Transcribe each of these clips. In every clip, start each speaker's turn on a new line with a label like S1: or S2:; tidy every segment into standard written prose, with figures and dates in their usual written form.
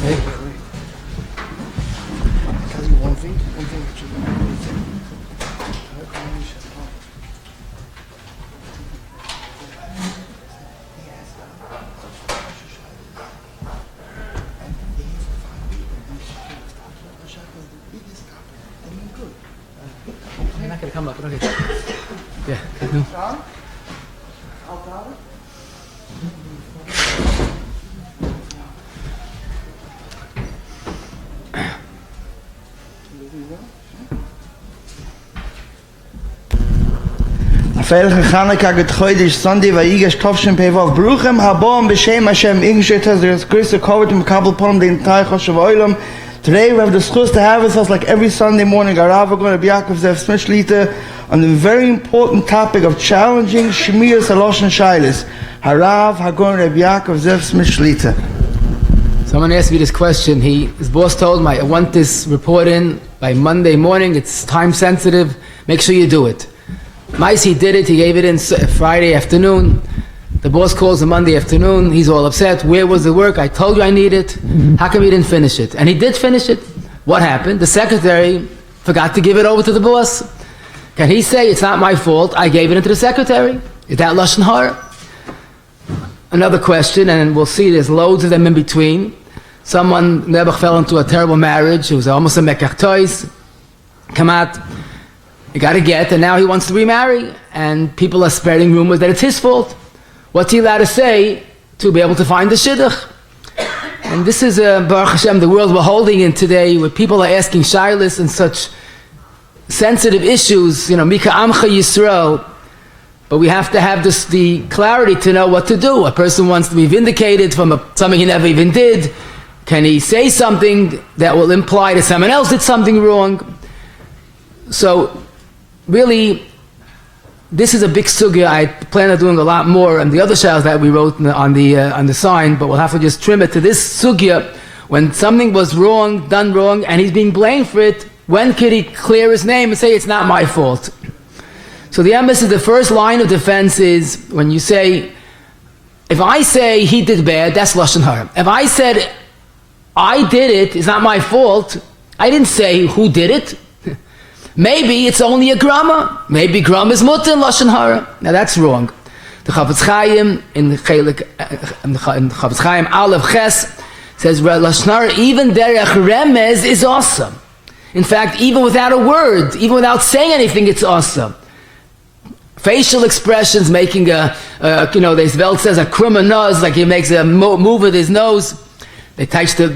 S1: You're not going to come up. Okay. Yeah. No.
S2: Freilich Chanukah getchoidish Sunday vayigdash tovshin pevav Baruchem habom b'shem Hashem Ingshit has the grace of cover to Makabel Purim the entire Choshev Oilam. Today we have the schus to have with us like every Sunday morning. Our Rabbi going to Yakov on the very important topic of challenging Shmiras Halashon Shailis. Harav Hagon Rabbi Yakov Zev Smishlita.
S1: Someone asked me this question. His boss told me, I want this report in by Monday morning. It's time sensitive. Make sure you do it. He did it. He gave it in Friday afternoon. The boss calls him Monday afternoon. He's all upset. Where was the work? I told you I need it. How come you didn't finish it? And he did finish it. What happened? The secretary forgot to give it over to the boss. Can he say, it's not my fault, I gave it into the secretary? Is that Lashon Hara? Another question, and we'll see there's loads of them in between. Someone, Nebuch, fell into a terrible marriage. It was almost a mekach tois. Come out. He got a get, and now he wants to remarry. And people are spreading rumors that it's his fault. What's he allowed to say to be able to find the shidduch? And this is, Baruch Hashem, the world we're holding in today, where people are asking shaylas and such sensitive issues, Mika Amcha Yisrael. But we have to have the clarity to know what to do. A person wants to be vindicated from something he never even did. Can he say something that will imply that someone else did something wrong? So, really, this is a big sugya. I plan on doing a lot more on the other shaylas that we wrote on the sign, but we'll have to just trim it to this sugya. When something was wrong, done wrong, and he's being blamed for it, when could he clear his name and say it's not my fault? So the emphasis, the first line of defense is when you say, if I say he did bad, that's Lashon Hara. If I said I did it, it's not my fault, I didn't say who did it. Maybe it's only a grammen. Maybe grammen is mutter in Lashon Hara. Now that's wrong. The Chafetz Chaim in Chafetz Chaim Aleph Ches says Lashon Hara even derech remez is awesome. In fact, even without a word, even without saying anything, it's awesome. Facial expressions, making the Welt says a krummer nose, like he makes a move with his nose. They touch the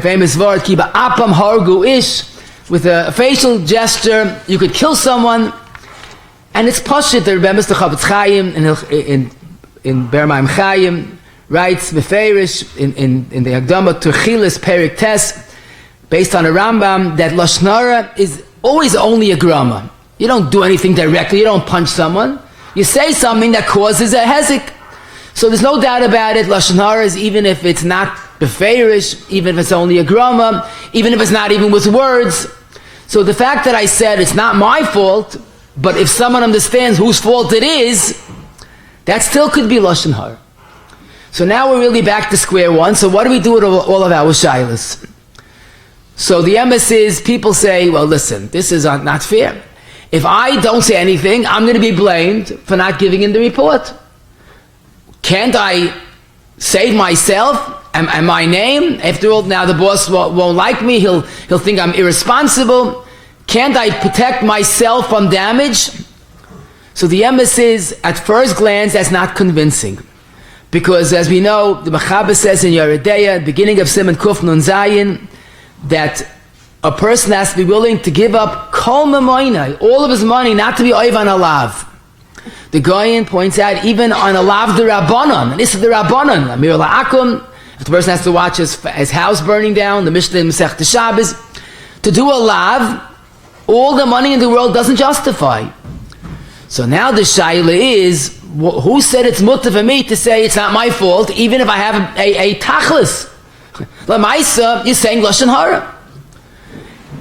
S1: famous word, kiba apam hargu ish. With a facial gesture, you could kill someone. And it's pashut, the Rebbe the Chafetz Chaim in Bermaim Chaim writes, Meferish, in the Hagdama Turchilis Perik Tes, based on a Rambam, that Lashon Hara is always only a grammen. You don't do anything directly, you don't punch someone. You say something that causes a hezek. So there's no doubt about it, Lashon Hara is, even if it's not beferish, even if it's only a grammen, even if it's not even with words. So the fact that I said it's not my fault, but if someone understands whose fault it is, that still could be Lashon Hara. So now we're really back to square one. So what do we do with all of our shaylas? So the emes is, people say, well listen, this is not fair. If I don't say anything, I'm going to be blamed for not giving in the report. Can't I save myself and my name? After all, now the boss won't like me. He'll think I'm irresponsible. Can't I protect myself from damage? So the emes is, at first glance, that's not convincing. Because as we know, the Mechaber says in Yeridea, beginning of Siman Kuf Nun Zayin, that a person has to be willing to give up kol memoinai, all of his money, not to be oiv on a lav. The Goyen points out, even on a lav the Rabbanon, and this is the Rabbanon, Amir La'akum, if the person has to watch his house burning down, the Mishnah in Masechta Shabbos, to do a lav, all the money in the world doesn't justify. So now the shayla is, who said it's mutter for me to say it's not my fault, even if I have a tachlis? L'maisa, you're saying Lashon Hara.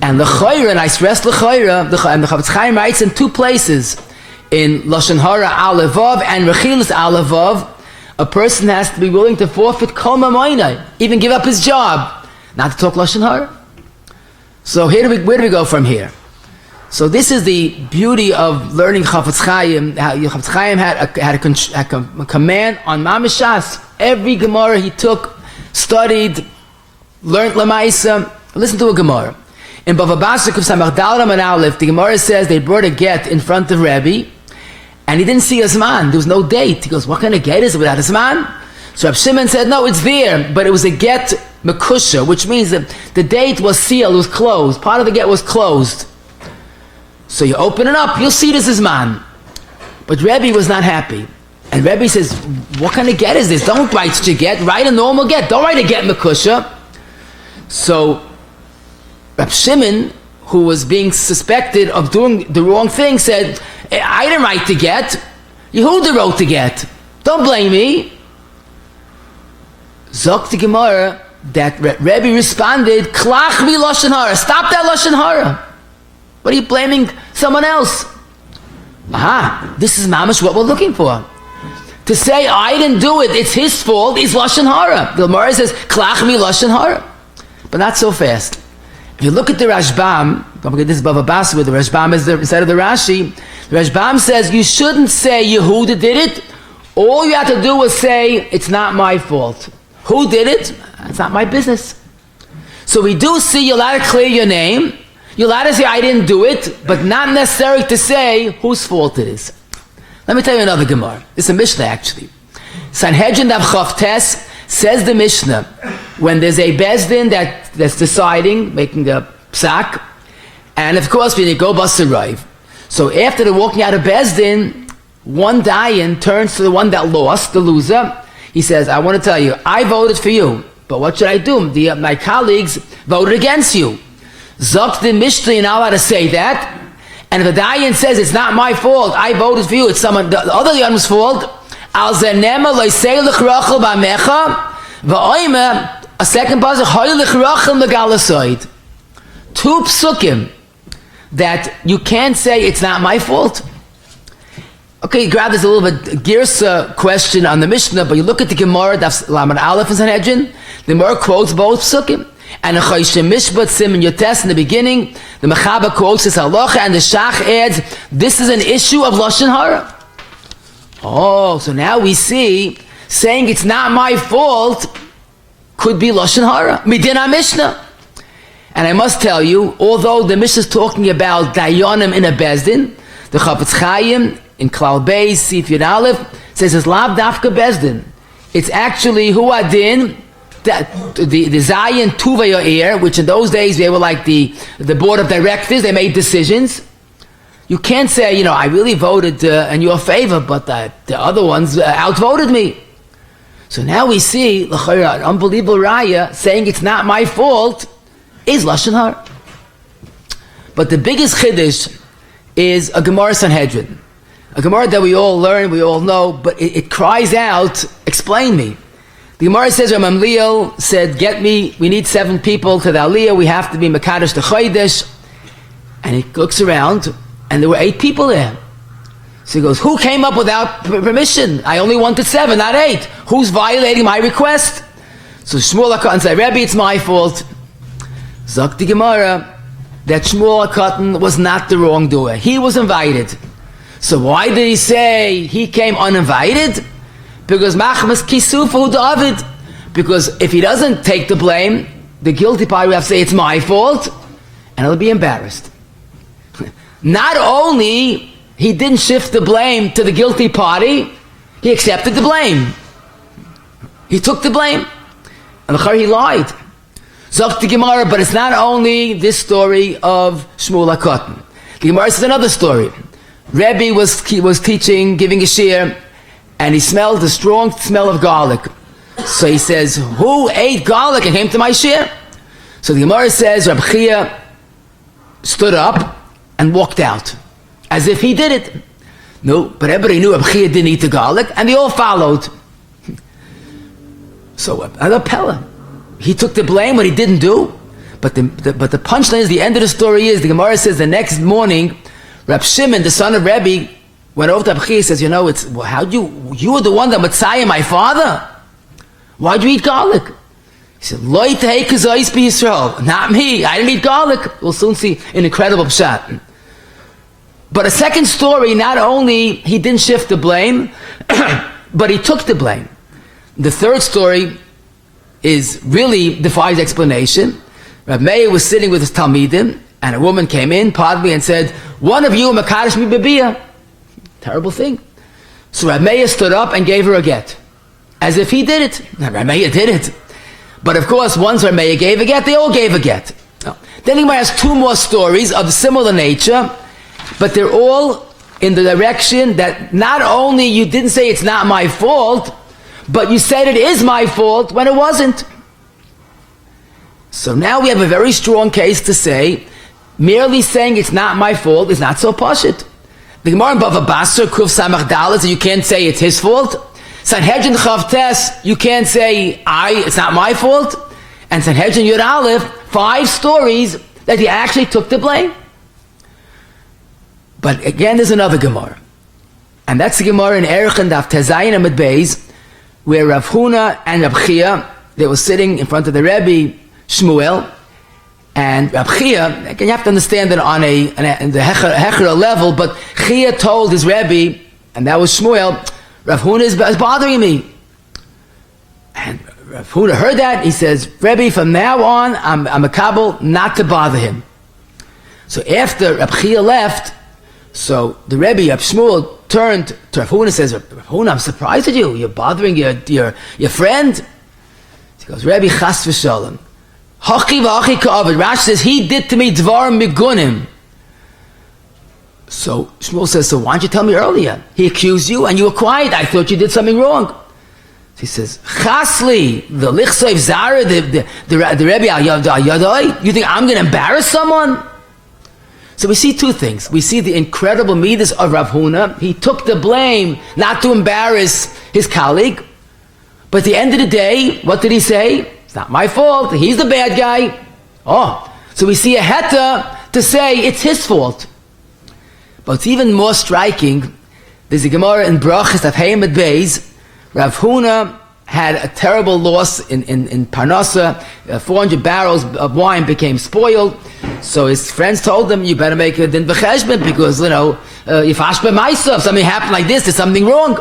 S1: And the chayra, and I stress the chayra, and the Chafetz Chaim writes in two places, in Lashon Hara Alevav and Rechilas Alevav, a person has to be willing to forfeit kol mamoinai, even give up his job. not to talk Lashon Hara. So where do we go from here? So this is the beauty of learning Chafetz Chaim. Chafetz Chaim had a command on Mamishas. Every Gemara he took, studied, learned Lamaisa. Listen to a Gemara. In Bava Basra Kuf Samach Daled and Aleph, the Gemara says they brought a get in front of Rabbi, and he didn't see a zman. There was no date. He goes, what kind of get is it without a zman? So Reb Shimon said, no, it's there, but it was a get mekusha, which means that the date was sealed, it was closed. Part of the get was closed. So you open it up, you'll see this is man. But Rebbe was not happy. And Rebbe says, what kind of get is this? Don't write such a get, write a normal get. Don't write a get mekusha. So Reb Shimon, who was being suspected of doing the wrong thing, said, I didn't write the get. Yehuda wrote the get. Don't blame me. Zok the Gemara that Rebbe responded, Klach mi Lashon Hara. Stop that Lashon Hara. What are you blaming someone else? Aha, this is mamash what we're looking for. To say I didn't do it, it's his fault, is Lashon Hara. The Gemara says, Klach mi Lashon Hara. But not so fast. If you look at the Rashbam, don't forget this is Bava Basra, the Rashbam is instead of the Rashi. The Rashbam says you shouldn't say Yehuda did it. All you have to do is say, it's not my fault. Who did it? It's not my business. So we do see you're allowed to clear your name. You're allowed to say, I didn't do it, but not necessary to say whose fault it is. Let me tell you another Gemara. It's a Mishnah, actually. Sanhedrin Dav Chav Tes says the Mishnah, when there's a Bezdin that's deciding, making a psak, and of course, when you go Basarayv. So after they're walking out of Bezdin, one Dayan turns to the one that lost, the loser. He says, I want to tell you, I voted for you, but what should I do? My colleagues voted against you. Zok the Mishnah, you're not allowed to say that. And if a Dayan says, it's not my fault, I voted for you, it's someone, the other Dayan's fault, Al Zanema Loisei L'chrachel B'amecha, V'oime, a second pasuk, Hoy L'chrachel Megalasoid. Two psukim that you can't say, it's not my fault. Okay, grab this a little bit Girsa question on the Mishnah, but you look at the Gemara, Daf Lamed Aleph and Sanhedrin, the Gemara quotes both psukim. And the Choshen Mishpat Siman Yotes in the beginning, the Mechaba quotes this halacha, and the Shach adds, this is an issue of Lashon Hara. Oh, so now we see, saying it's not my fault, could be Lashon Hara. Midin Mishnah. And I must tell you, although the Mishnah is talking about Dayanim in a Bezdin, the Chafetz Chaim in Klal Beis, Sif Yud Aleph, says it's Lav Dafka Bezdin. It's actually Huadin, the Zion Tuva Yo'er, which in those days they were like the board of directors, they made decisions. You can't say, I really voted in your favor, but the other ones outvoted me. So now we see, an unbelievable raya, saying it's not my fault, is Lashon Hara. But the biggest chiddush is a Gemara Sanhedrin. A Gemara that we all learn, we all know, but it cries out, explain me. The Gemara says, Ramamliel said, we need 7 people to the Aliyah, we have to be Mekadosh the Chodesh. And he looks around, and there were 8 people there. So he goes, who came up without permission? I only wanted 7, not 8. Who's violating my request? So Shmuel HaKatan said, Rebbe, it's my fault. Zok the Gemara, that Shmuel HaKatan was not the wrongdoer. He was invited. So why did he say he came uninvited? Because Machmas Kisufu David. Because if he doesn't take the blame, the guilty party will have to say it's my fault, and he'll be embarrassed. Not only he didn't shift the blame to the guilty party, he accepted the blame. He took the blame. And he lied. Zok the Gemara, but it's not only this story of Shmuel HaKatan. The Gemara says another story. Rabbi was teaching, giving a shir, and he smelled the strong smell of garlic. So he says, who ate garlic and came to my shir? So the Gemara says, Rabbi Chia stood up and walked out, as if he did it. No, but everybody knew Rabbi Chia didn't eat the garlic, and they all followed. So, Pella, he took the blame what he didn't do. But the punchline is, the end of the story is, the Gemara says the next morning, Reb Shimon, the son of Rebbe, went over to Rabbi Chia and says, you were the one that Messiah my father? Why'd you eat garlic? He said, Loi tehei kazois b'Yisrael. Not me. I didn't eat garlic. We'll soon see an incredible pshat. But a second story, not only he didn't shift the blame, but he took the blame. The third story is really defies explanation. Rabbi Meir was sitting with his Talmidim, and a woman came in, pardon me, and said, one of you makadosh mi bebiyah. Terrible thing. So Rabbi Meir stood up and gave her a get. As if he did it. Now, Rabbi Meir did it. But of course, once Rabbi Meir gave a get, they all gave a get. No. Then he has two more stories of similar nature, but they're all in the direction that not only you didn't say it's not my fault, but you said it is my fault when it wasn't. So now we have a very strong case to say, merely saying it's not my fault is not so pashut. The Gemara in Bava Basra, Kuf Samach Dalet, so you can't say it's his fault. Sanhedrin Chav Tes, you can't say it's not my fault. And Sanhedrin Yud Aleph, 5 stories that he actually took the blame. But again, there's another Gemara. And that's the Gemara in Erech and Daf Tezayin Amid Beis, where Rav Huna and Rab Chia, they were sitting in front of the Rebbe, Shmuel, and Rab Chia, again, you have to understand it on the Hechera level, but Chia told his Rebbe, and that was Shmuel, Rav Huna is bothering me. And Rav Huna heard that, he says, Rebbe, from now on, I'm a kabul not to bother him. So after Rab Chia left, so the Rebbe, Rab Shmuel, turned to Rav Huna and says, Rav Huna, I'm surprised at you. You're bothering your friend. He goes, Rebbe, chas v'shalom. Hachi v'achi ka'avid. Rashi says, he did to me dvar migunim. So Shmuel says, so why didn't you tell me earlier? He accused you and you were quiet. I thought you did something wrong. So he says, chasli, the lichsoiv zara, the Rebbe al yadai. You think I'm going to embarrass someone? So we see two things. We see the incredible midas of Rav Huna. He took the blame not to embarrass his colleague. But at the end of the day, what did he say? It's not my fault. He's the bad guy. Oh, so we see a heta to say it's his fault. But it's even more striking. There's a Gemara in Brachas of Hayamid Beis. Rav Huna had a terrible loss in Parnasa. 400 barrels of wine became spoiled. So his friends told him, you better make a din v'cheshbon because, if hashbe myself, something happened like this, there's something wrong.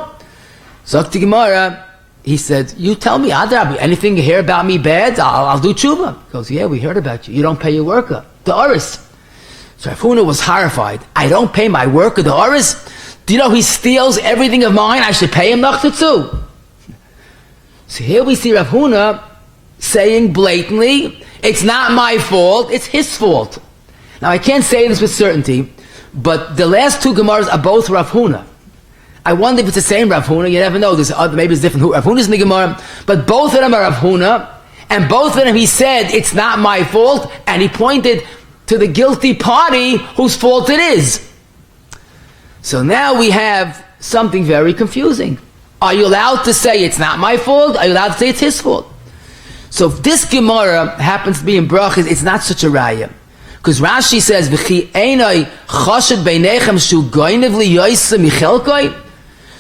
S1: So to Gemara, he said, you tell me, Adrab, anything you hear about me bad, I'll do tshuva. He goes, yeah, we heard about you. You don't pay your worker, the Oris. So Rav Huna was horrified. I don't pay my worker, the Oris? Do you know he steals everything of mine? I should pay him nachta too. So here we see Rav Huna saying blatantly, it's not my fault, it's his fault. Now I can't say this with certainty, but the last two Gemaras are both Rav Huna. I wonder if it's the same Rav Huna, you never know, maybe it's different Rav Huna's in the Gemara, but both of them are Rav Huna, and both of them he said, it's not my fault, and he pointed to the guilty party whose fault it is. So now we have something very confusing. Are you allowed to say it's not my fault? Are you allowed to say it's his fault? So if this Gemara happens to be in Brachas, it's not such a raya. Because Rashi says, V'chi einoi choshet beinechem shu goynev li yoyse michelkoi.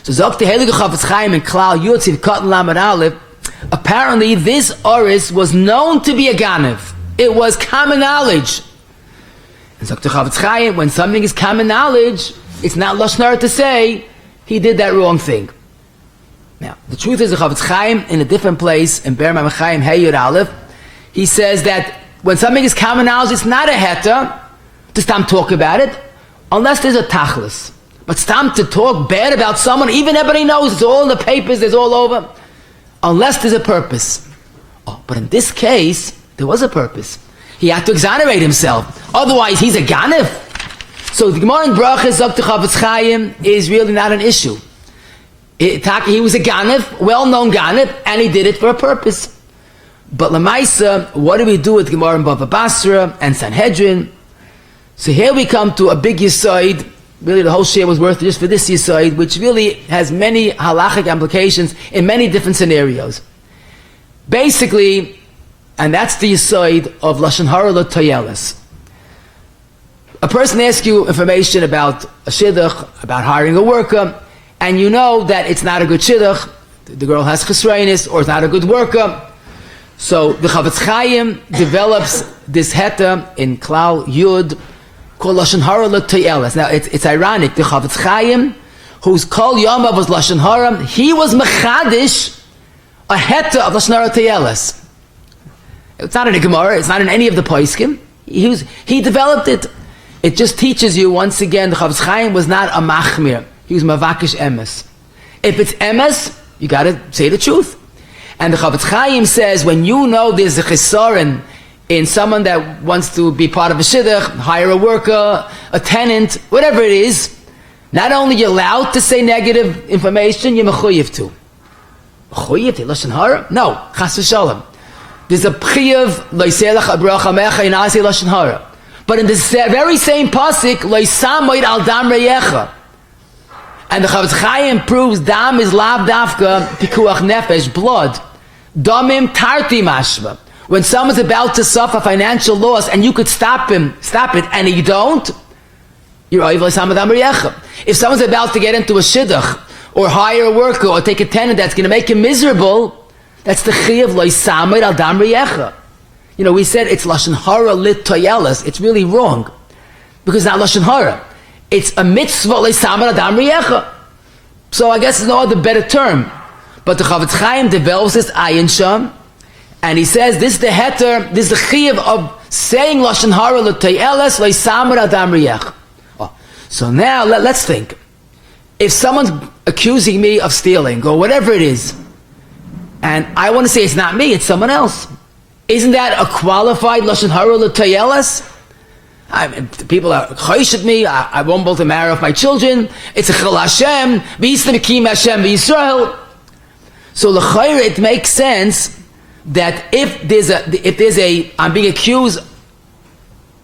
S1: So Zok the Heilige Chafetz Chaim in Klal Yutziv Katan Lamed Aleph, apparently this Oris was known to be a Ganev. It was common knowledge. And Zok the Chafetz Chaim, when something is common knowledge, it's not Lashon Hara to say, he did that wrong thing. Now, the truth is, the Chafetz Chaim, in a different place, in Ber Mamachayim Hey Yud Aleph, he says that when something is common knowledge, it's not a heta to stam talk about it, unless there's a tachlis. But stam to talk bad about someone, even everybody knows, it's all in the papers, it's all over, unless there's a purpose. Oh, but in this case, there was a purpose. He had to exonerate himself. Otherwise, he's a ganef. So the Gemara in Brachas, Dr. Chafetz Chaim, is really not an issue. He was a ganef, well-known ganef, and he did it for a purpose. But Lamaisa, what do we do with Gemara in Bava Basra and Sanhedrin? So here we come to a big yisoid. Really, the whole share was worth it just for this yisoid, which really has many halachic implications in many different scenarios. Basically, and that's the yisoid of Lashon Hara L'Toyeles. A person asks you information about a shidduch, about hiring a worker, and you know that it's not a good shidduch, the girl has chesroinus, or it's not a good worker. So the Chavetz Chaim develops this heta in Klal Yud called Lashon Hara L'Toyeles. Now it's ironic, the Chavetz Chaim, whose Kol Yamav was Lashon Hara, he was mechadish a heta of Lashon Hara Toyeles. It's not in a gemara, it's not in any of the poskim. He developed it. It just teaches you once again the Chavetz Chaim was not a machmir. He was mavakish emes. If it's emes, you got to say the truth. And the Chavetz Chaim says when you know there's a chesaron in someone that wants to be part of a shidduch, hire a worker, a tenant, whatever it is, not only you're allowed to say negative information, you're mechuyev to. Mechuyev to lashon hara? No, chas v'shalom. There's a pchiyav loiselach abracha mecha inasi lashon hara. But in the very same posek, loisamoid al dam reyecha. And the Chavetz Chaim proves dam is lav dafka pikuach nefesh, blood. Damim tarti mashva. When someone's about to suffer financial loss and you could stop it, and you don't, you're oiv l'sam dam reyecha. If someone's about to get into a shidduch, or hire a worker, or take a tenant that's going to make him miserable, that's the chiyav loisamoid al dam reyecha. You know, we said it's lashon hara lit toyeles. It's really wrong because it's not lashon hara. It's a mitzvah loisamoid al dam reyecha. So I guess there's no other better term. But the Chavetz Chaim develops this ayin sham, and he says this is the heter, this is the chiyav of saying lashon hara lit toyeles loisamoid al dam reyecha. Oh. So now let's think. If someone's accusing me of stealing or whatever it is, and I want to say it's not me, it's someone else. Isn't that a qualified lashon hara l'toyeles? People are chosh at me. I won't be able to marry off my children. It's a chil Hashem. V'yistem kim Hashem v'Yisrael. So l'chayr it makes sense that if there's a I'm being accused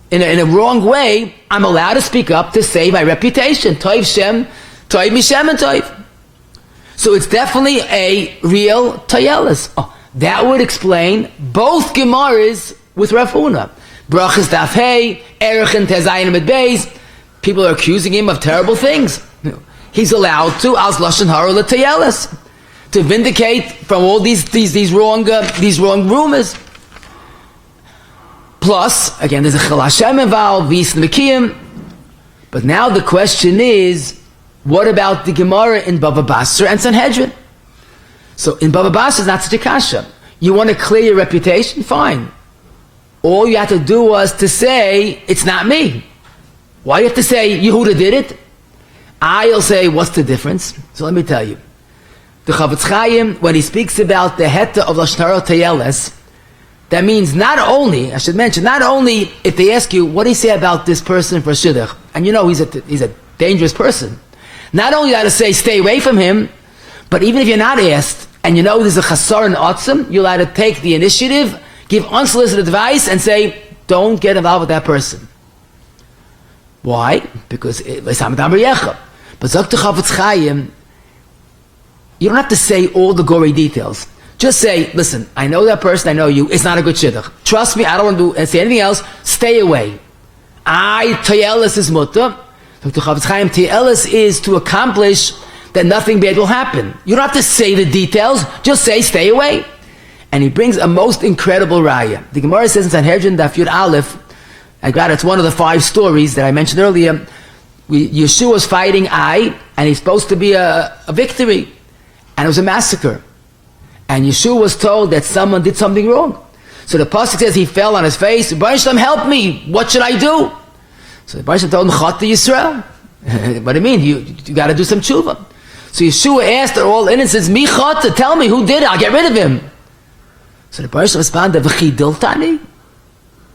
S1: in a wrong way, I'm allowed to speak up to save my reputation. Toiv Shem, Toiv Mishem and Toiv. So it's definitely a real toyeles. Oh, that would explain both gemaras with Rav Huna. Brachas daf hey, erech tezayin mit beis. People are accusing him of terrible things. He's allowed to as lashon hara l'toyeles to vindicate from all these wrong rumors. Plus, again, there's a chil Hashem involved, v'yisn mekiyim. But now the question is, what about the Gemara in Bava Basra and Sanhedrin? So in Bava Basra, it's not such a kasha. You want to clear your reputation? Fine. All you have to do was to say, it's not me. Why do you have to say, Yehuda did it? I'll say, what's the difference? So let me tell you. The Chavetz Chaim, when he speaks about the heta of Lashon Hara Toyeles, that means not only, I should mention, not only if they ask you, what do you say about this person for shidduch? And you know he's a dangerous person. Not only you got to say, stay away from him, but even if you're not asked, and you know there's a chasar and otzim, you're allowed to take the initiative, give unsolicited advice, and say, don't get involved with that person. Why? Because it's Hamadam Reyecha. But Zok to Chavetz Chaim, you don't have to say all the gory details. Just say, listen, I know that person, I know you, it's not a good shidduch. Trust me, I don't want to say anything else, stay away. Toyeles is mutter. Zok to Chavetz Chaim, Toyeles is to accomplish that nothing bad will happen. You don't have to say the details, just say, stay away. And he brings a most incredible raya. The Gemara says in Sanhedrin, Daf Yud Aleph, it's one of the 5 stories that I mentioned earlier. Yeshua was fighting Ai, and he's supposed to be a victory. And it was a massacre. And Yeshua was told that someone did something wrong. So the posek says he fell on his face. Bar Shalom, help me. What should I do? So the Bar Shalom told him, Chata Yisrael. What do you mean? You got to do some tshuva. So Yeshua asked her all innocents, Mi Chata, tell me who did it. I'll get rid of him. So the Bar Shalom responded, V'chidiltani?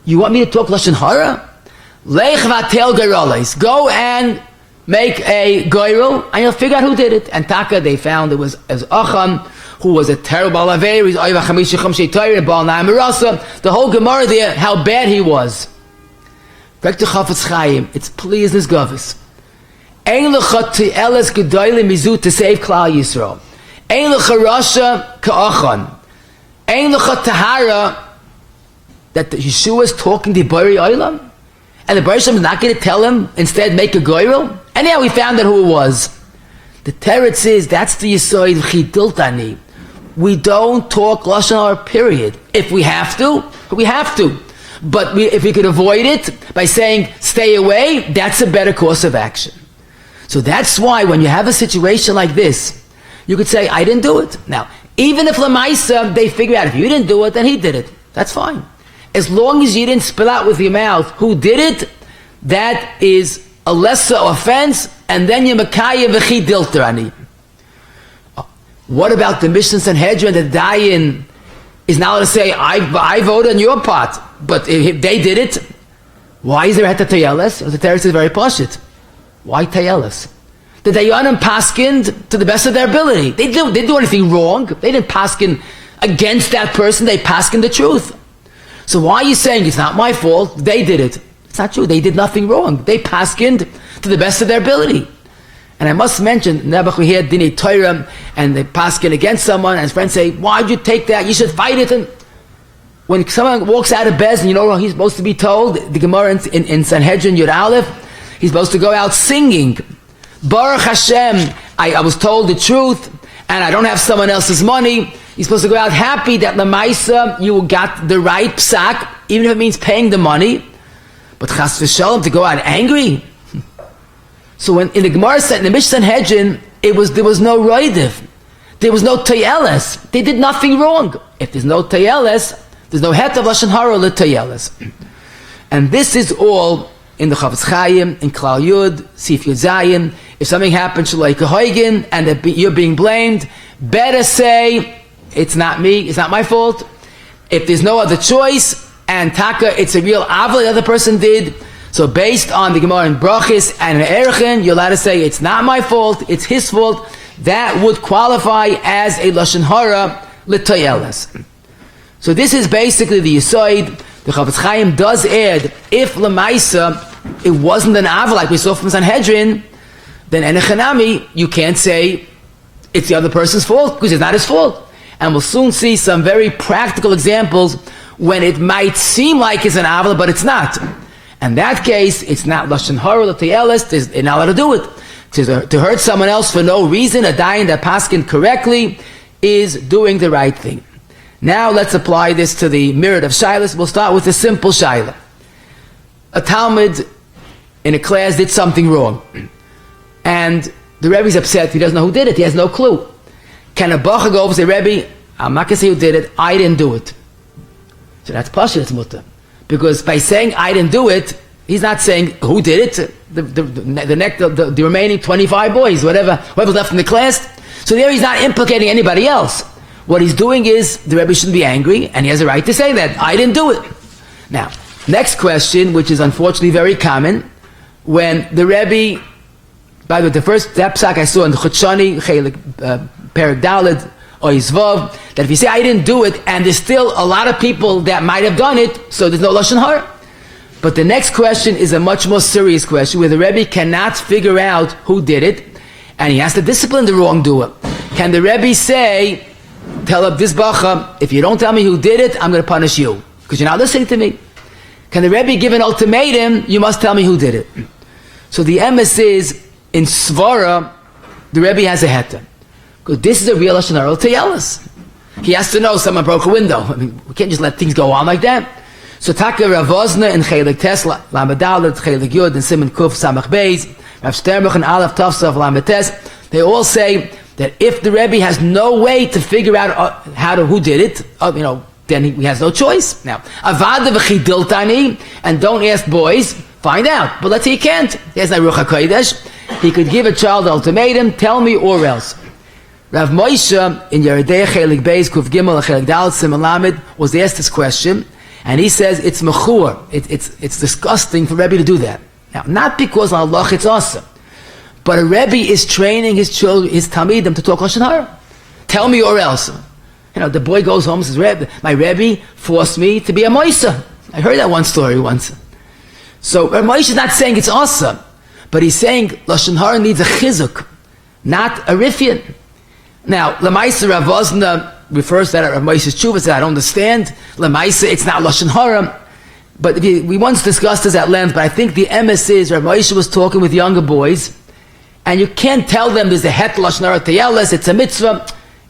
S1: You want me to talk Lashon Hara? Lech v'atel geroles. Go and make a goyrel, and you'll figure out who did it. And Taka, they found it was Acham, who was a terrible alaver. He's Oiva Chamisha Chumshei Torah, Baal Nime Rasa. The whole Gemara there, how bad he was. Back to Chavetz Chaim, it's please this Gavis. Ein lecha te'eles gedoyle mizu to save Klal Yisrael. Ein lecha rasha ka'achan. Ein lecha tahara that Yeshua is talking to Bari Olam, and the Bar Shalom is not going to tell him, instead make a goyrel. Anyhow, we found out who it was. The teretz is, that's the Yisoid Chidiltani. we don't talk Lashon Hara, period. If we have to, we have to. But if we could avoid it by saying, stay away, that's a better course of action. So that's why when you have a situation like this, you could say, I didn't do it. Now, even if Lamaisa, they figure out if you didn't do it, then he did it. That's fine. As long as you didn't spill out with your mouth who did it, that is a lesser offense, and then you makaya v'chi dilterani. What about the Mishnah Sanhedrin, the Dayan is now to say, I voted on your part, but if they did it, why is there heta tayeles? The teretz is very poshut. Why tayeles? The Dayanim paskined to the best of their ability. They didn't do anything wrong. They didn't paskin against that person. They paskined the truth. So why are you saying it's not my fault? They did it. It's not true. They did nothing wrong. They paskined to the best of their ability. And I must mention, Nebuch we hear Dinei Torah, and they paskin against someone, and his friends say, why'd you take that? You should fight it. And when someone walks out of Bez, and you know what he's supposed to be told? The gemara in Sanhedrin Yud Aleph, he's supposed to go out singing. Baruch Hashem, I was told the truth, and I don't have someone else's money. You're supposed to go out happy that Lamaisa, you got the right psak, even if it means paying the money. But Chas v'Shalom, to go out angry? So when in the Gemara said in the Mishnah Sanhedrin, there was no roidiv, there was no tayeles. They did nothing wrong. If there's no tayeles, there's no het of lashon hara l'tayeles. And this is all in the Chavetz Chaim, in Klal Yud, Sif Yud Zayin. If something happens to like a hoigen and you're being blamed, better say it's not me, it's not my fault. If there's no other choice, and taka, it's a real avil the other person did. So based on the Gemara in Brachis and in Erechin, you're allowed to say it's not my fault, it's his fault. That would qualify as a lashon hara l'tayeles. So this is basically the yisoid. The Chavetz Chaim does add, if lemaisa it wasn't an avil like we saw from Sanhedrin, then enechanami, you can't say it's the other person's fault because it's not his fault. And we'll soon see some very practical examples when it might seem like it's an avil, but it's not. In that case, it's not lashon hara l'tayeles. They're not allowed to do it. To hurt someone else for no reason, a dayan that paskin correctly is doing the right thing. Now let's apply this to the myriad of shilas. We'll start with a simple shaila. A Talmud in a class did something wrong, and the Rebbe's upset. He doesn't know who did it. He has no clue. Can a bacha go over and say, Rebbe, I'm not going to say who did it. I didn't do it. So that's pasha, that's mutter. Because by saying I didn't do it, he's not saying who did it. The remaining 25 boys, whoever's left in the class. So there he's not implicating anybody else. What he's doing is, the Rebbe shouldn't be angry, and he has a right to say that. I didn't do it. Now, next question, which is unfortunately very common, when the Rebbe, by the way, the first psak I saw in the Chutshani, Perek Daled, or Yizvav, that if you say I didn't do it, and there's still a lot of people that might have done it, so there's no lashon hara. But the next question is a much more serious question, where the Rebbe cannot figure out who did it, and he has to discipline the wrongdoer. Can the Rebbe say, tell up this bacha, if you don't tell me who did it, I'm going to punish you, because you're not listening to me? Can the Rebbe give an ultimatum, you must tell me who did it? So the emes is, in Svara, the Rebbe has a heta. Because this is a real lashon hara l'tayeles. He has to know someone broke a window. I mean, we can't just let things go on like that. So Taka Rav Ozna in Chelik Tes, Lamed Dalet, Chelik Yud, and Simon Kuf, Samach Beis, Rav Sternbuch and Aleph Tafsaf, Lamed Tes, they all say that if the Rebbe has no way to figure out who did it, then he has no choice. Now, Avada v'chi diltani, and don't ask boys, find out. But let's say he can't. He has no Ruach HaKodesh. He could give a child an ultimatum, tell me or else. Rav Moshe in Yeridei Chelik Beis Kuf Gimel Chelik Dalet Simon Lamed was asked this question, and he says it's mechur. It's disgusting for Rebbe to do that. Now, not because Allah it's awesome, but a Rebbe is training his children, his talmidim, to talk lashon hara. Tell me or else. The boy goes home and says, Rebbe, my Rebbe forced me to be a moisa. I heard that one story once. So Rav Moshe is not saying it's awesome, but he's saying lashon hara needs a chizuk, not a rifyan. Now, Lamaisa Rav Ozna refers to that at Rav Moshe's tshuva, says, I don't understand. Lamaisa, it's not lashon hara. But we once discussed this at length, but I think the emes is, Rav Moshe was talking with younger boys, and you can't tell them there's a het lashon hara tayeles, it's a mitzvah.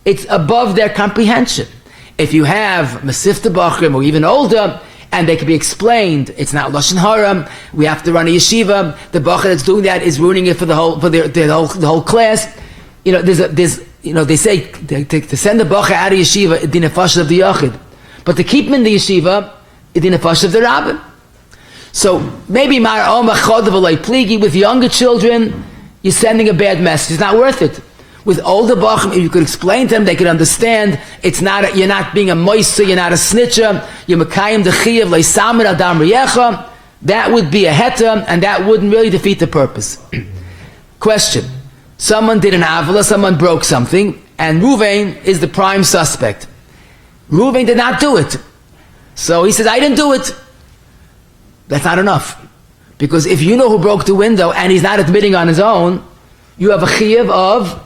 S1: it's above their comprehension. If you have Masifta Bachrim or even older, and they can be explained, it's not Lashon Hara, we have to run a yeshiva, the Bachar that's doing that is ruining it for the whole class. You know, they say to send the Bachar out of yeshiva, it's the nefesh of the Yachid. But to keep him in the yeshiva, it's the nefesh of the Rabbi. So maybe with younger children, you're sending a bad message. It's not worth it. With older bachim, if you could explain to them, they could understand. It's not you're not being a moisa, you're not a snitcher. You're mekayim dechiyav leisamer adam riyecha. That would be a heta, and that wouldn't really defeat the purpose. Question: someone did an avila, someone broke something, and Ruvain is the prime suspect. Ruvain did not do it, so he says, "I didn't do it." That's not enough, because if you know who broke the window and he's not admitting on his own, you have a chiyuv of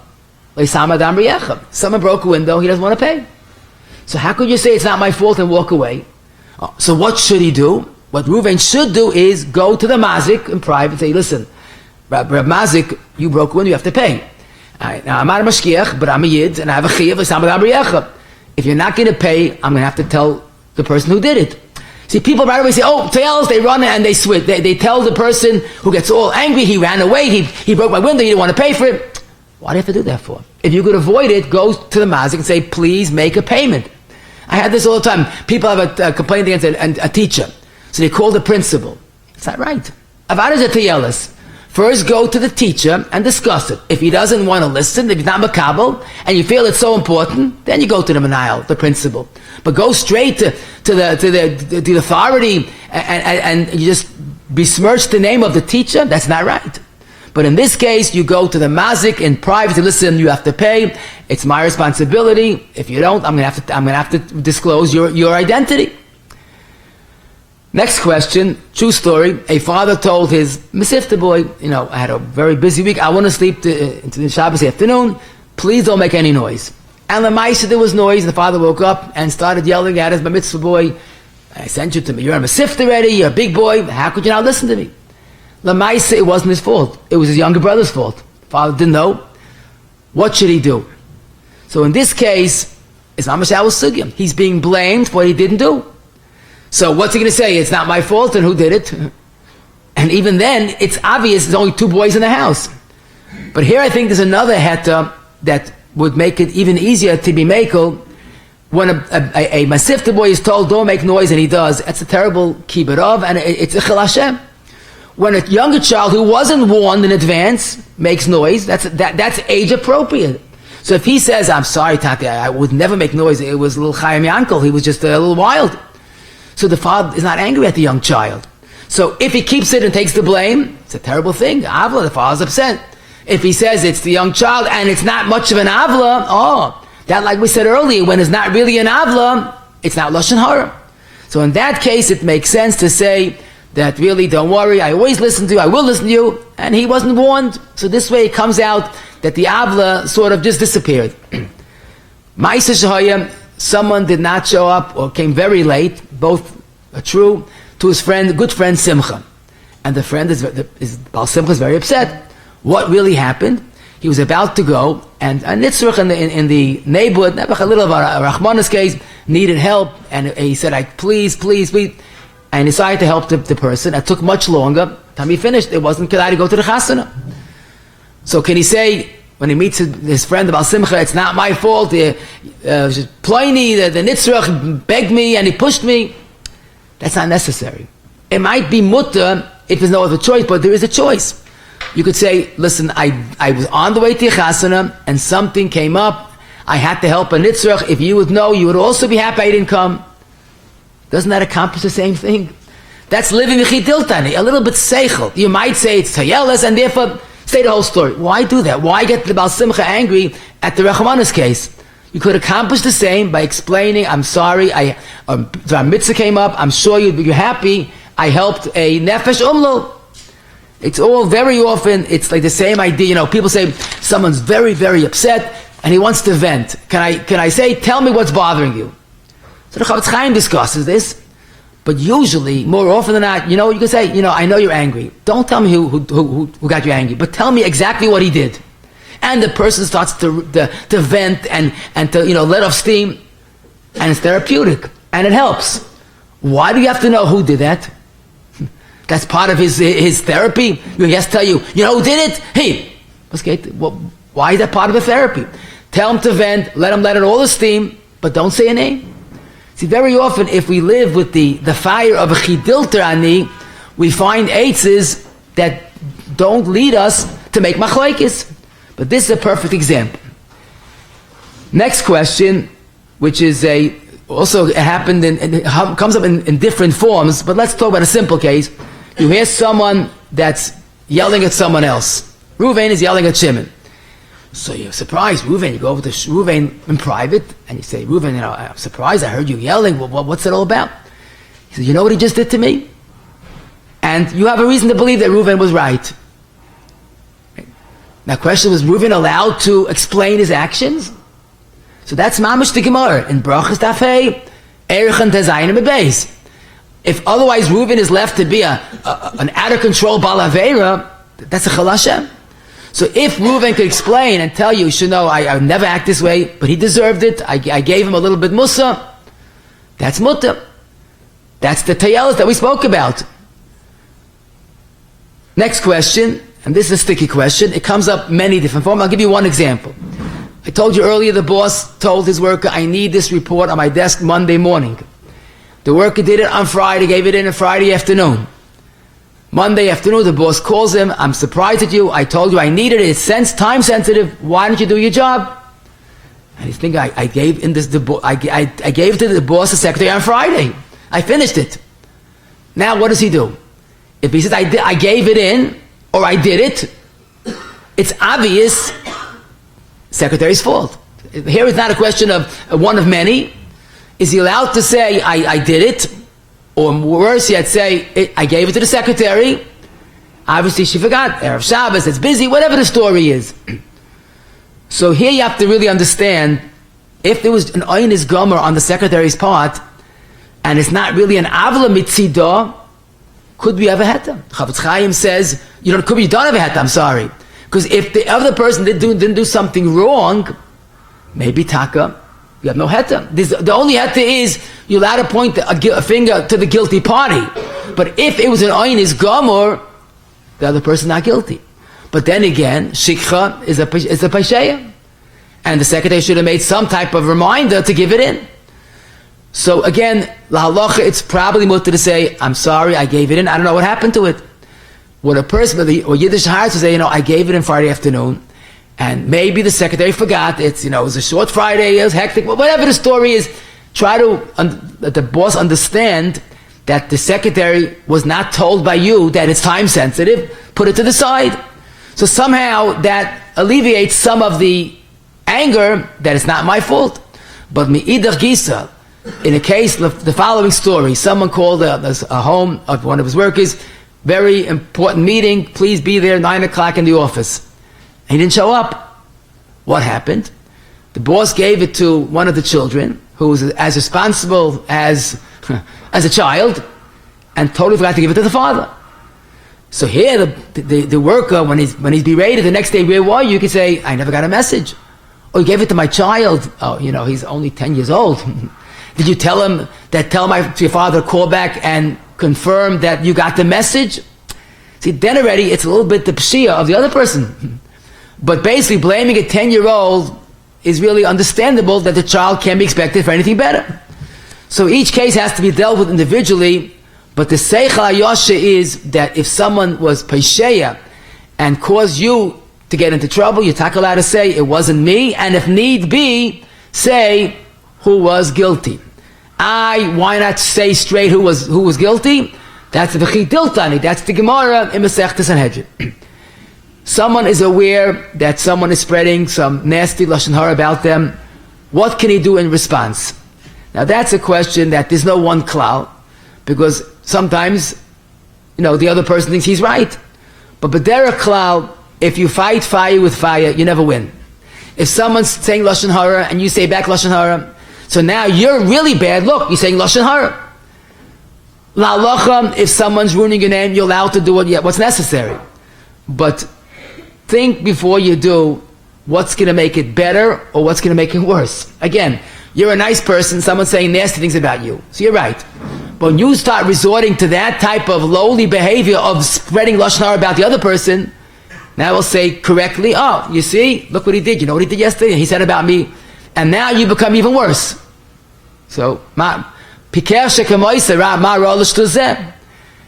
S1: someone broke a window, he doesn't want to pay. So how could you say it's not my fault and walk away? So what should he do? What Reuven should do is go to the mazik in private and say, listen, Reb Mazik, you broke a window, you have to pay. Now I'm not a mashkiach, but I'm a yid and I have a chiyuv. If you're not going to pay, I'm going to have to tell the person who did it. See, people right away say, oh, tails, they run and they switch. They tell the person who gets all angry, he ran away, he broke my window, he didn't want to pay for it. Why do you have to do that for? If you could avoid it, go to the mazik and say, please make a payment. I had this all the time. People have a complaint against a teacher. So they call the principal. It's not right. Avad is a teyelis. First go to the teacher and discuss it. If he doesn't want to listen, if he's not makabel, and you feel it's so important, then you go to the manayil, the principal. But go straight to the authority and you just besmirch the name of the teacher, that's not right. But in this case, you go to the mazik in private and listen, you have to pay. It's my responsibility. If you don't, I'm gonna have to disclose your identity. Next question, true story. A father told his Masifta boy, I had a very busy week. I want to sleep into the Shabbos afternoon. Please don't make any noise. And the Maisa, there was noise. The father woke up and started yelling at his bar mitzvah boy, I sent you to me. You're a Masifta already. You're a big boy. How could you not listen to me? The Maisa, it wasn't his fault. It was his younger brother's fault. Father didn't know. What should he do? So in this case, it's Mamash Al Sugya. He's being blamed for what he didn't do. So what's he going to say? It's not my fault, and who did it? And even then, it's obvious there's only two boys in the house. But here I think there's another heta that would make it even easier to be makel. When a Masifta boy is told, don't make noise, and he does, that's a terrible kibbutz, and it's a chil Hashem. When a younger child who wasn't warned in advance makes noise, that's age appropriate. So if he says, I'm sorry, Tati, I would never make noise, it was a little Chaim Yankel, he was just a little wild. So the father is not angry at the young child. So if he keeps it and takes the blame, it's a terrible thing. Avla, the father's upset. If he says it's the young child and it's not much of an avla, that, like we said earlier, when it's not really an avla, it's not lashon hara. So in that case, it makes sense to say that really, don't worry, I always listen to you, I will listen to you, and he wasn't warned. So this way it comes out that the avla sort of just disappeared. Ma'isa shehaya, someone did not show up or came very late, both are true, to his friend, good friend Simcha. And the friend Baal Simcha is very upset. What really happened? He was about to go, and a nitzrach in the neighborhood, a little of a Rachmana's case, needed help, and he said, please, and he decided to help the person. It took much longer. By the time he finished, it wasn't kedai to go to the chasana. So can he say, when he meets his friend, the Baal Simcha, it's not my fault, the nitzrach begged me and he pushed me? That's not necessary. It might be mutter if there's no other choice, but there is a choice. You could say, listen, I was on the way to chasana and something came up. I had to help a nitzrach. If you would know, you would also be happy I didn't come. Doesn't that accomplish the same thing? That's living v'chidiltani, a little bit seichel. You might say it's tayeles, and therefore say the whole story. Why do that? Why get the Baal Simcha angry at the Rachmana's case? You could accomplish the same by explaining, I'm sorry, the mitzvah came up, I'm sure you're happy, I helped a nefesh umlo. It's all very often, it's like the same idea, people say someone's very, very upset and he wants to vent. Can I say, tell me what's bothering you? So the Chavetz Chaim discusses this, but usually, more often than not, you can say, I know you're angry. Don't tell me who got you angry, but tell me exactly what he did. and the person starts to vent and to let off steam, and it's therapeutic and it helps. Why do you have to know who did that? That's part of his therapy. He has to tell you, you know who did it? Hey, why is that part of the therapy? Tell him to vent, let him let it all the steam, but don't say a name. See, very often if we live with the fire of a chidilter ani, we find eitzes that don't lead us to make machlokes. But this is a perfect example. Next question, which is also it happened it comes up in different forms, but let's talk about a simple case. You hear someone that's yelling at someone else. Reuven is yelling at Shimon. So you're surprised, Reuven. You go over to Reuven in private and you say, Reuven, I'm surprised. I heard you yelling. What's it all about? He says, you know what he just did to me? And you have a reason to believe that Reuven was right. Now, question was Reuven allowed to explain his actions? So that's mamish the gemara in brachas daf hey, erchen tezayim bebeis. If otherwise Reuven is left to be an out of control baal aveira, that's a Halashon. So if Reuven could explain and tell you, you should know, I would never act this way, but he deserved it, I gave him a little bit musa, that's muta. That's the tayelis that we spoke about. Next question, and this is a sticky question, it comes up many different forms. I'll give you one example. I told you earlier the boss told his worker, I need this report on my desk Monday morning. The worker did it on Friday, gave it in on Friday afternoon. Monday afternoon, the boss calls him, I'm surprised at you, I told you I needed it, it's time sensitive, why don't you do your job? And he's thinking, I gave it to the boss, the secretary, on Friday. I finished it. Now what does he do? If he says, I gave it in, or I did it, it's obvious secretary's fault. Here it's not a question of one of many. Is he allowed to say, I did it? Or worse yet, say, I gave it to the secretary. Obviously she forgot. Erev Shabbos, it's busy, whatever the story is. So here you have to really understand, if there was an oynis gomer on the secretary's part, and it's not really an avla mitzidah, could we have a heta? Chavetz Chaim says, could be you don't have a heta, I'm sorry. Because if the other person didn't do something wrong, maybe taka, you have no heta. The only heta is you're allowed to point a finger to the guilty party. But if it was an oynis gomer, the other person not guilty. But then again, shikha is a paisheya, and the secretary should have made some type of reminder to give it in. So again, la halacha, it's probably mutter to say, I'm sorry, I gave it in, I don't know what happened to it. What a person, or Yiddish hearts will say, I gave it in Friday afternoon, and maybe the secretary forgot, it was a short Friday, it was hectic, whatever the story is, try to, let the boss understand that the secretary was not told by you that it's time sensitive, put it to the side. So somehow that alleviates some of the anger that it's not my fault. But mi'idach gisa, in a case, the following story, someone called a home of one of his workers, very important meeting, please be there 9 o'clock in the office. And he didn't show up. What happened? The boss gave it to one of the children, who was as responsible as a child, and totally forgot to give it to the father. So here, the worker, when he's berated the next day, where were you? You could say, I never got a message. Oh, you gave it to my child. Oh, he's only 10 years old. Did you tell him to your father, call back and confirm that you got the message? See, then already it's a little bit the pshia of the other person. But basically blaming a 10-year-old is really understandable that the child can't be expected for anything better. So each case has to be dealt with individually, but the seichel hayoshe is that if someone was paisheya and caused you to get into trouble, you're not allowed to say, it wasn't me, and if need be, say who was guilty. Why not say straight who was guilty? That's the v'chidiltani, that's the gemara in Masechta Sanhedrin. Someone is aware that someone is spreading some nasty lashon hara about them. What can he do in response? Now that's a question that there's no one klal, because sometimes, the other person thinks he's right. But b'derech klal, if you fight fire with fire, you never win. If someone's saying lashon hara and you say back lashon hara, so now you're really bad. Look, you're saying lashon hara. La halacha, if someone's ruining your name, you're allowed to do what's necessary. But think before you do, what's going to make it better or what's going to make it worse. Again, you're a nice person, someone's saying nasty things about you. So you're right. But when you start resorting to that type of lowly behavior of spreading lashon hara about the other person, now we'll say correctly, oh, you see, look what he did. You know what he did yesterday? He said about me. And now you become even worse. So,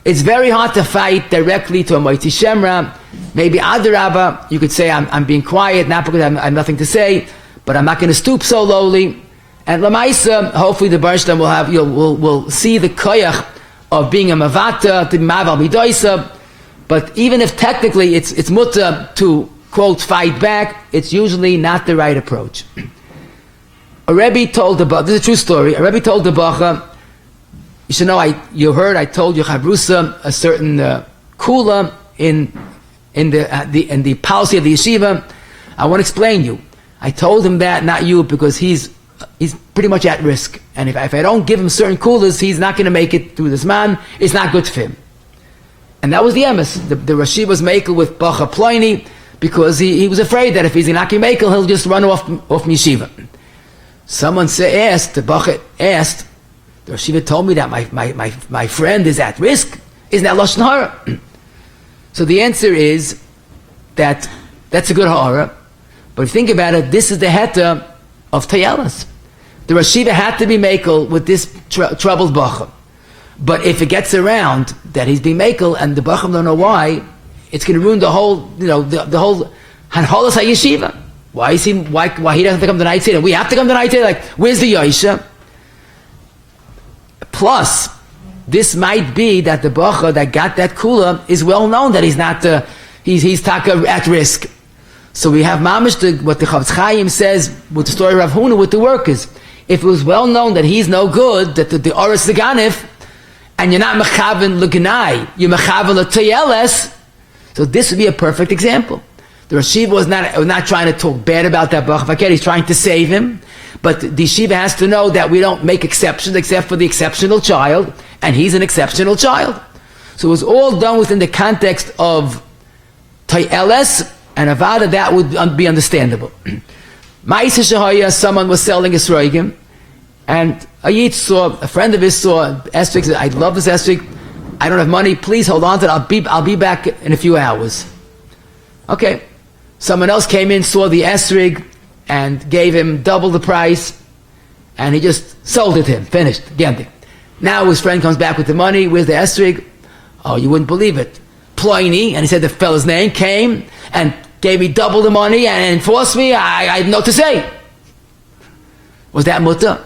S1: it's very hard to fight directly to a moitzi shemra. Maybe adarabba, you could say I'm being quiet, not because I have nothing to say, but I'm not going to stoop so lowly. And lamaisa, hopefully the Baruch Shem will see the koyach of being a mavata, to be maval midoisa. But even if technically it's mutter to, quote, fight back, it's usually not the right approach. A Rebbe told the Bacha, this is a true story, a Rebbe told the Bacha, you should know, you heard I told you Chabrusa a certain kula in the policy of the yeshiva. I want to explain you. I told him that, not you, because he's pretty much at risk. And if I don't give him certain kulas, he's not going to make it through this man. It's not good for him. And that was the emes. The Rashi was makel with Bacha Ploini because he was afraid that if he's an Aki makel, he'll just run off yeshiva. Someone asked, the Bacha asked, the Rashi told me that my friend is at risk. Isn't that lashon hara? So the answer is that that's a good hara. But if you think about it, this is the heta of Tayelas. The Rashi had to be makel with this troubled Bacha. But if it gets around that he's being makel and the Bacham don't know why, it's going to ruin the whole, the whole Hanholas HaYeshiva. Why he doesn't have to come to night and we have to come to night? Like, where's the Yosha? Plus, this might be that the Bacha that got that kula is well known that he's not, he's taka at risk. So we have mamish what the Chavetz Chaim says with the story of Rav Huna with the workers. If it was well known that he's no good, that the Oris the Ganif, and you're not mechaven l'gnai, you're mechaven l'toyeles, so this would be a perfect example. The Rashiva was not trying to talk bad about that Baruch Vaked, he's trying to save him, but the Yeshiva has to know that we don't make exceptions except for the exceptional child, and he's an exceptional child. So it was all done within the context of toyeles, and avada, that would be understandable. Ma'aseh Shehaya, someone was selling esrogim, and a Yid saw, a friend of his saw esrog, said, I love this esrog, I don't have money, please hold on to it, I'll be back in a few hours. Okay. Someone else came in, saw the esrog, and gave him double the price, and he just sold it to him, finished, again. Now his friend comes back with the money, where's the esrog? Oh, you wouldn't believe it. Ploini, and he said the fellow's name, came, and gave me double the money, and enforced me, I had no to say. Was that mutter?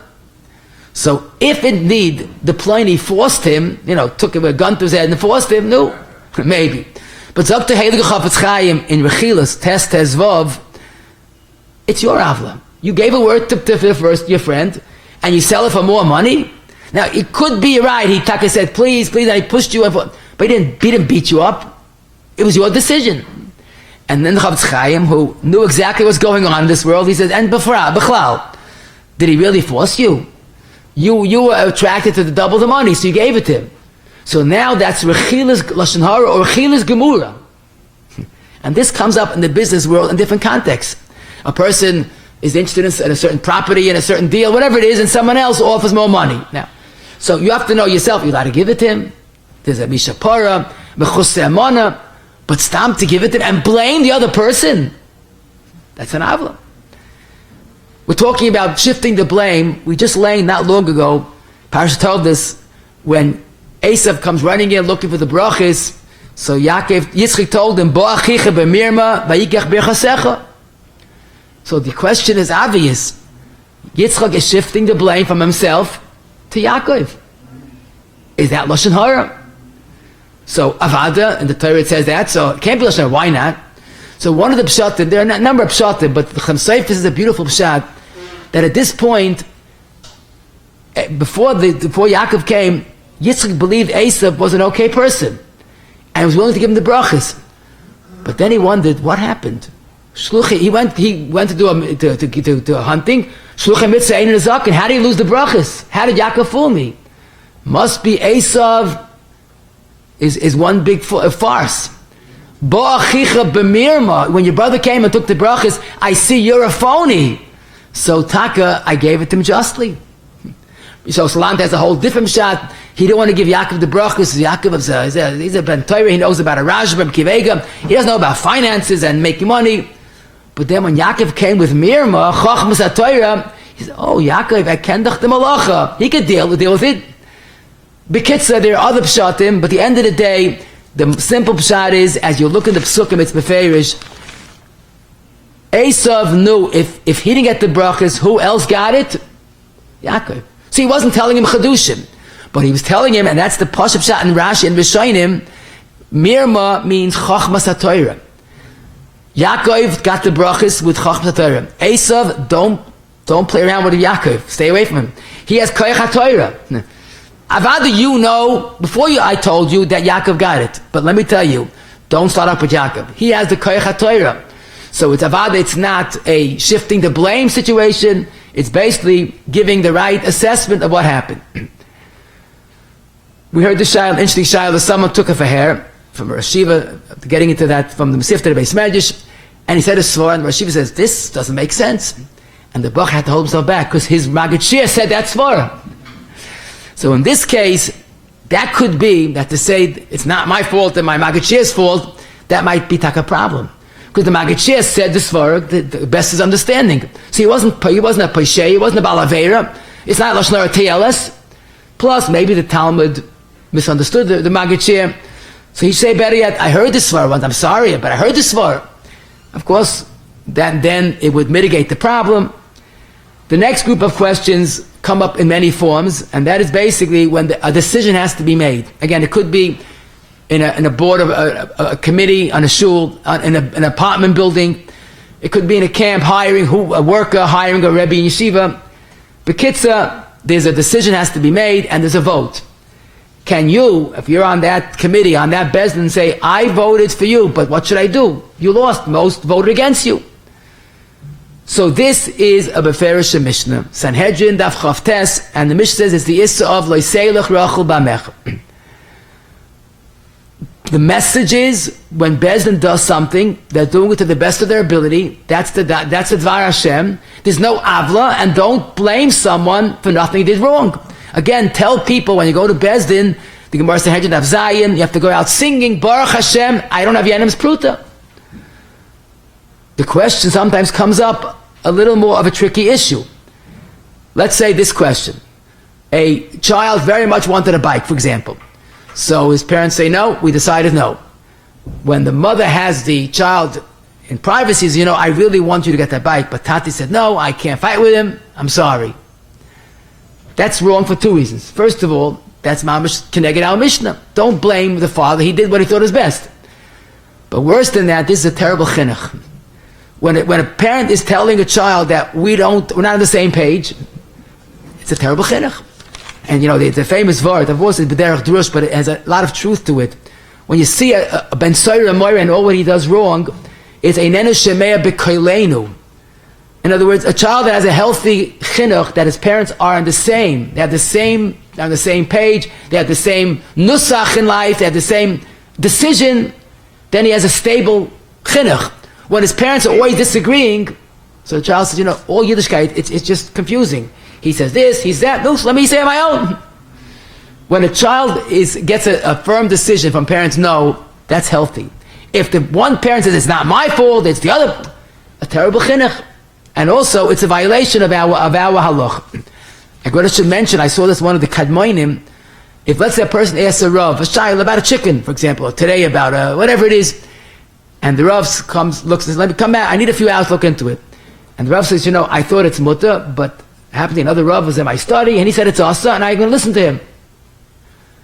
S1: So if indeed the Pliny forced him, took him a gun to his head and forced him, no, maybe. But Zok to Heilige Chavetz Chaim in Rechilas, Tes Vav, it's your avla. You gave a word to your friend, and you sell it for more money? Now, it could be right, he said, please, and he pushed you, but he didn't beat you up. It was your decision. And then the Chavetz Chaim, who knew exactly what's going on in this world, he said, and Bechlal, did he really force you? You were attracted to double the money, so you gave it to him. So now that's Rechilas Lashon Hara or Rechilas Gemura. And this comes up in the business world in different contexts. A person is interested in a certain property, in a certain deal, whatever it is, and someone else offers more money. Now, so you have to know yourself, you're allowed to give it to him. There's a Mishapara, Mechus Amona, but stam to give it to him and blame the other person. That's an avla. We're talking about shifting the blame. We just learned not long ago, Parasha told us, when Esav comes running in looking for the brachas, so Yitzchok told him, Bo achicha במרמה, ויקח ברכתך. So the question is obvious. Yitzchok is shifting the blame from himself to Yakov. Is that Lashon Hara? So Avada, in the Torah it says that, so it can't be Lashon Hara, why not? So one of the pshatim, there are a number of pshatim, but the Chemseifis is a beautiful pshat, that at this point, before Yaakov came, Yitzchok believed Esav was an okay person, and was willing to give him the brachas. But then he wondered, what happened? He went to do a hunting, Shluchim mitzvah ein nezaken, how did he lose the brachas? How did Yaakov fool me? Must be Esav is one big farce. Bo achicha במרמה, when your brother came and took the brachas, I see you're a phony. So Taka, I gave it to him justly. So Salant has a whole different shot. He didn't want to give Yakov the brachas. Yakov he's a Ben Torah. He knows about a Rashba, Kivega. He doesn't know about finances and making money. But then when Yakov came with Mirma, Chachmas HaTorah, he said, oh, Yakov, I can dach the malacha. He could deal with it. Bekitza, there are other pshatim, but at the end of the day, the simple pshat is, as you look at the psukim, it's beferish. Esav knew if he didn't get the brachas, who else got it? Yaakov. So he wasn't telling him Chadushim, but he was telling him, and that's the Pashup Pshat in Rashi and Rishonim, Mirma means Chachmas HaTorah. Yaakov got the brachas with Chachmas HaTorah. Esav, don't play around with Yaakov. Stay away from him. He has Koyach HaTorah. Avada, you know, I told you that Yaakov got it. But let me tell you, don't start up with Yaakov. He has the Koyach HaTorah. So it's Avada, it's not a shifting the blame situation. It's basically giving the right assessment of what happened. We heard the shayla, interesting shayla, someone took a hair from a Shiva, getting into that from the Masif to the Beis Medrash, and he said a svara, and Shiva says, this doesn't make sense. And the Bach had to hold himself back because his Maggid Shir said that svara. So in this case, that could be that to say it's not my fault and my Maggid Shir's fault, that might be a problem. Because the Maggid Shir said the svara, the best is understanding. So he wasn't a Posek, he wasn't a baal avera. It's not Lashon Hara TLS. Plus, maybe the Talmud misunderstood the Maggid Shir. So he say better yet, I heard the svara once, I'm sorry, but I heard the svara. Of course, then it would mitigate the problem. The next group of questions come up in many forms, and that is basically when a decision has to be made. Again, it could be in a board of a committee, on a shul, in an apartment building. It could be in a camp, hiring a worker, hiring a Rebbe in yeshiva. Bekitza, there's a decision has to be made, and there's a vote. Can you, if you're on that committee, on that bezdin, say, I voted for you, but what should I do? You lost. Most voted against you. So this is a Beferish Mishnah. Sanhedrin, Daf Chavtes, and the Mishnah says it's the Issa of Loiseilach Rachel Bamech. The message is, when Bezdin does something, they're doing it to the best of their ability. That's the Dvar Hashem. There's no avla, and don't blame someone for nothing he did wrong. Again, tell people when you go to Bezdin, the Gemara Sanhedrin Daf Zayin, you have to go out singing, Baruch Hashem, I don't have Yanim's Pruta. The question sometimes comes up a little more of a tricky issue. Let's say this question. A child very much wanted a bike, for example. So his parents say no, we decided no. When the mother has the child in privacy, says, I really want you to get that bike, but Tati said no, I can't fight with him, I'm sorry. That's wrong for two reasons. First of all, that's mamash keneged al Mishnah. Don't blame the father, he did what he thought was best. But worse than that, this is a terrible chinuch. When a parent is telling a child that we're not on the same page, it's a terrible chinuch. And the famous word, of course, it's b'derech drush, but it has a lot of truth to it. When you see a ben soira moira and all what he does wrong, it's einenu shemea b'koilenu. In other words, a child that has a healthy chinuch, that his parents are on the same, they're on the same page, they have the same nusach in life, they have the same decision, then he has a stable chinuch. When his parents are always disagreeing, so the child says, all Yiddishkeit, it's just confusing. He says this, he's that, no, so let me say my own. When a child gets a firm decision from parents, no, that's healthy. If the one parent says, it's not my fault, it's the other, a terrible chinuch. And also, it's a violation of our halach. I should mention, I saw this one of the kadmoinim. If let's say a person asks a Rav, a shayla about a chicken, for example, or today about whatever it is, and the Rav looks, says, let me come back, I need a few hours to look into it. And the Rav says, I thought it's mutter, but happened another Rav was in my study, and he said it's asa, and I'm going to listen to him.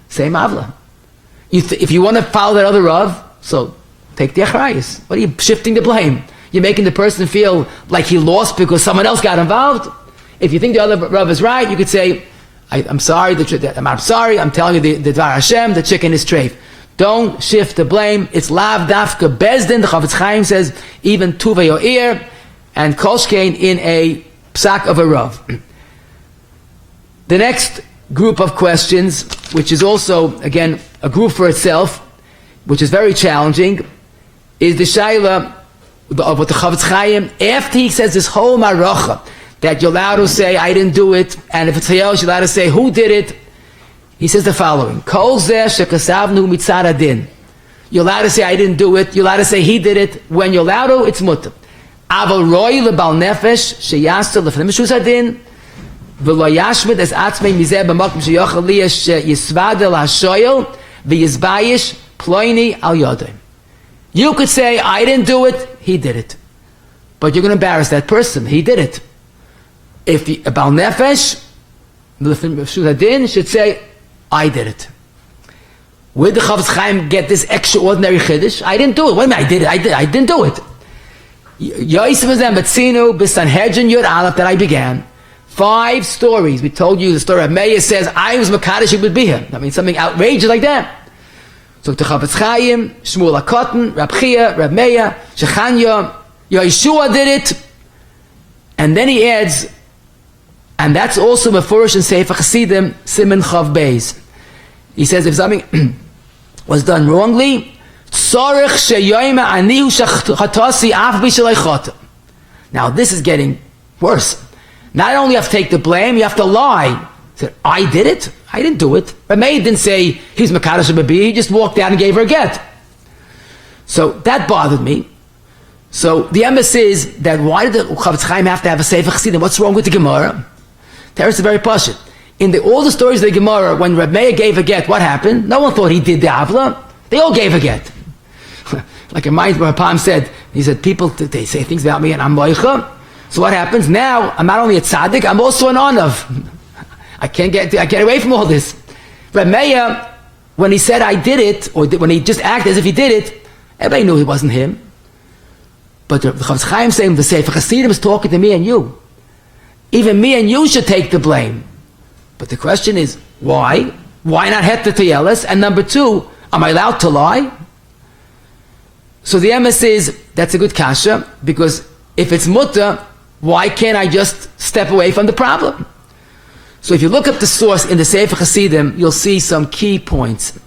S1: Same avla. If you want to follow that other Rav, so take the achrayus. What are you shifting the blame? You're making the person feel like he lost because someone else got involved. If you think the other Rav is right, you could say, I'm sorry, I'm telling you the Dvar Hashem, the chicken is treif. Don't shift the blame. It's lav dafka bezdin. The Chavetz Chaim says, even tuva your ear, and kolshkein in a psak of a Rav. The next group of questions, which is also, again, a group for itself, which is very challenging, is the Shaila of what the Chavetz Chaim, after he says this whole Maracha, that you're allowed to say, I didn't do it, and if it's Hayel, you're allowed to say, who did it? He says the following, Kol zeh shekasavnu mitzad adin. You're allowed to say, I didn't do it. You're allowed to say, he did it. When you're allowed to, it's mutter. Aval roi lebal nefesh, sheyasta lefnim mishus adin, v'lo yashmid es atzmei mizeh b'makim sheyochel liyash yisvadel hashoyel, v'yizbayish ploini al yodim. You could say, I didn't do it, he did it. But you're going to embarrass that person. He did it. If a baal nefesh, Adin should say, I did it. Where did the Chavetz Chaim get this extraordinary chiddush? I didn't do it. Wait a minute, I didn't do it. Yosef is then Betzinu, B'Sanhedrin Yud Aleph that I began. 5 stories. We told you the story of Meir says, I was Makadosh with Bihim. I mean, something outrageous like that. So the Chavetz Chaim, Shmuel HaKotten, Rab Chia, Rab Meir, Shechanya, Yeshua did it. And then he adds, and that's also Mefurish in Sefer Chassidim, Siman Chav Beis. He says if something was done wrongly, Tzorich sheyoyma anihu shechatasi af b'shalei chata. Now this is getting worse. Not only have to take the blame, you have to lie. He said, I did it? I didn't do it. Rabbi didn't say he's Makadosh Babi, he just walked out and gave her a get. So that bothered me. So the emes is that why did the Chavetz Chaim have to have a Sefer Chassidim? What's wrong with the Gemara? Teretz is very pashut. In all the stories of the Gemara, when Rabbi Meir gave a get, what happened? No one thought he did the avla. They all gave a get. Like a mind where Pam said, he said, people, they say things about me and I'm moicha. So what happens? Now, I'm not only a tzaddik, I'm also an onav. I can't get away from all this. Rabbi Meir, when he said I did it, or when he just acted as if he did it, everybody knew it wasn't him. But the Chavetz Chaim saying the Sefer Chassidim is talking to me and you. Even me and you should take the blame. But the question is, why? Why not het the teyeles? And number 2, am I allowed to lie? So the emes is, that's a good kasha, because if it's mutter, why can't I just step away from the problem? So if you look up the source in the Sefer Chassidim, you'll see some key points.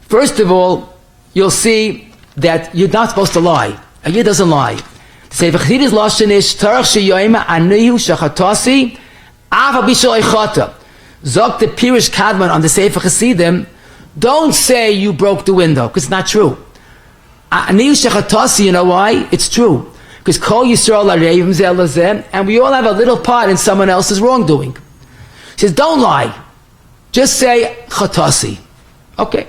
S1: First of all, you'll see that you're not supposed to lie. A yid doesn't lie. The Sefer Chassidim lashon is tarach sheyoyma anihu shachatasi ava b'shalei chata. Zok the Pirish Kadman on the Sefer Chassidim, don't say you broke the window, because it's not true. Anihu shachatasi, you know why? It's true. Because Kol Yisrael Arevim Zeh Lazeh, and we all have a little part in someone else's wrongdoing. He says, don't lie. Just say chatasi. Okay.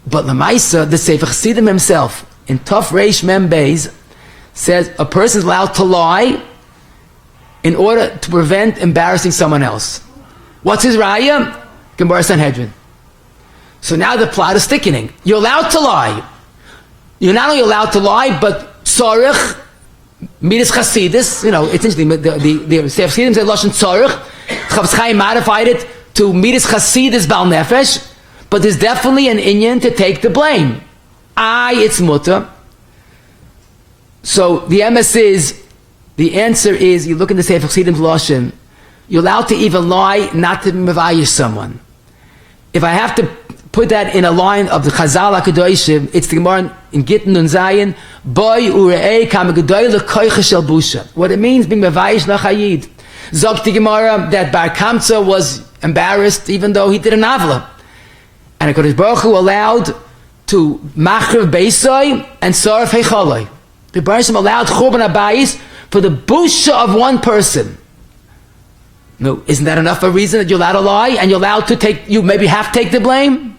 S1: But Lamaisa, the Sefer Chassidim himself, in Tov Reish Mem Beis, says a person is allowed to lie in order to prevent embarrassing someone else. What's his raya? Gemara Sanhedrin. So now the plot is thickening. You're allowed to lie. You're not only allowed to lie, but tzorich, midas chasidis, you know, it's interesting, the Sefer Chassidim said lashon tzorich, Chavetz Chaim modified it to midas chasidis baal nefesh, but there's definitely an inyan to take the blame. It's mutter. So the emes is, the answer is, you look in the Sefer Chassidim's lashon, you're allowed to even lie not to mevayish someone. If I have to put that in a line of the Chazal HaKadoshim, it's the Gemara in Gittin Nun Zayin, Boy ure'ei kam gedoy lekoicha shel busha. What it means being mevayish nachayid. Zog the Gemara that Bar Kamsa was embarrassed even though he did an avla. And HaKadosh Baruch Hu allowed to machrev beisoy and sarf heicholoi. The Baruch Hu allowed churban abayis for the busha of one person. No, isn't that enough a reason that you're allowed to lie and you're allowed to take, you maybe have to take the blame?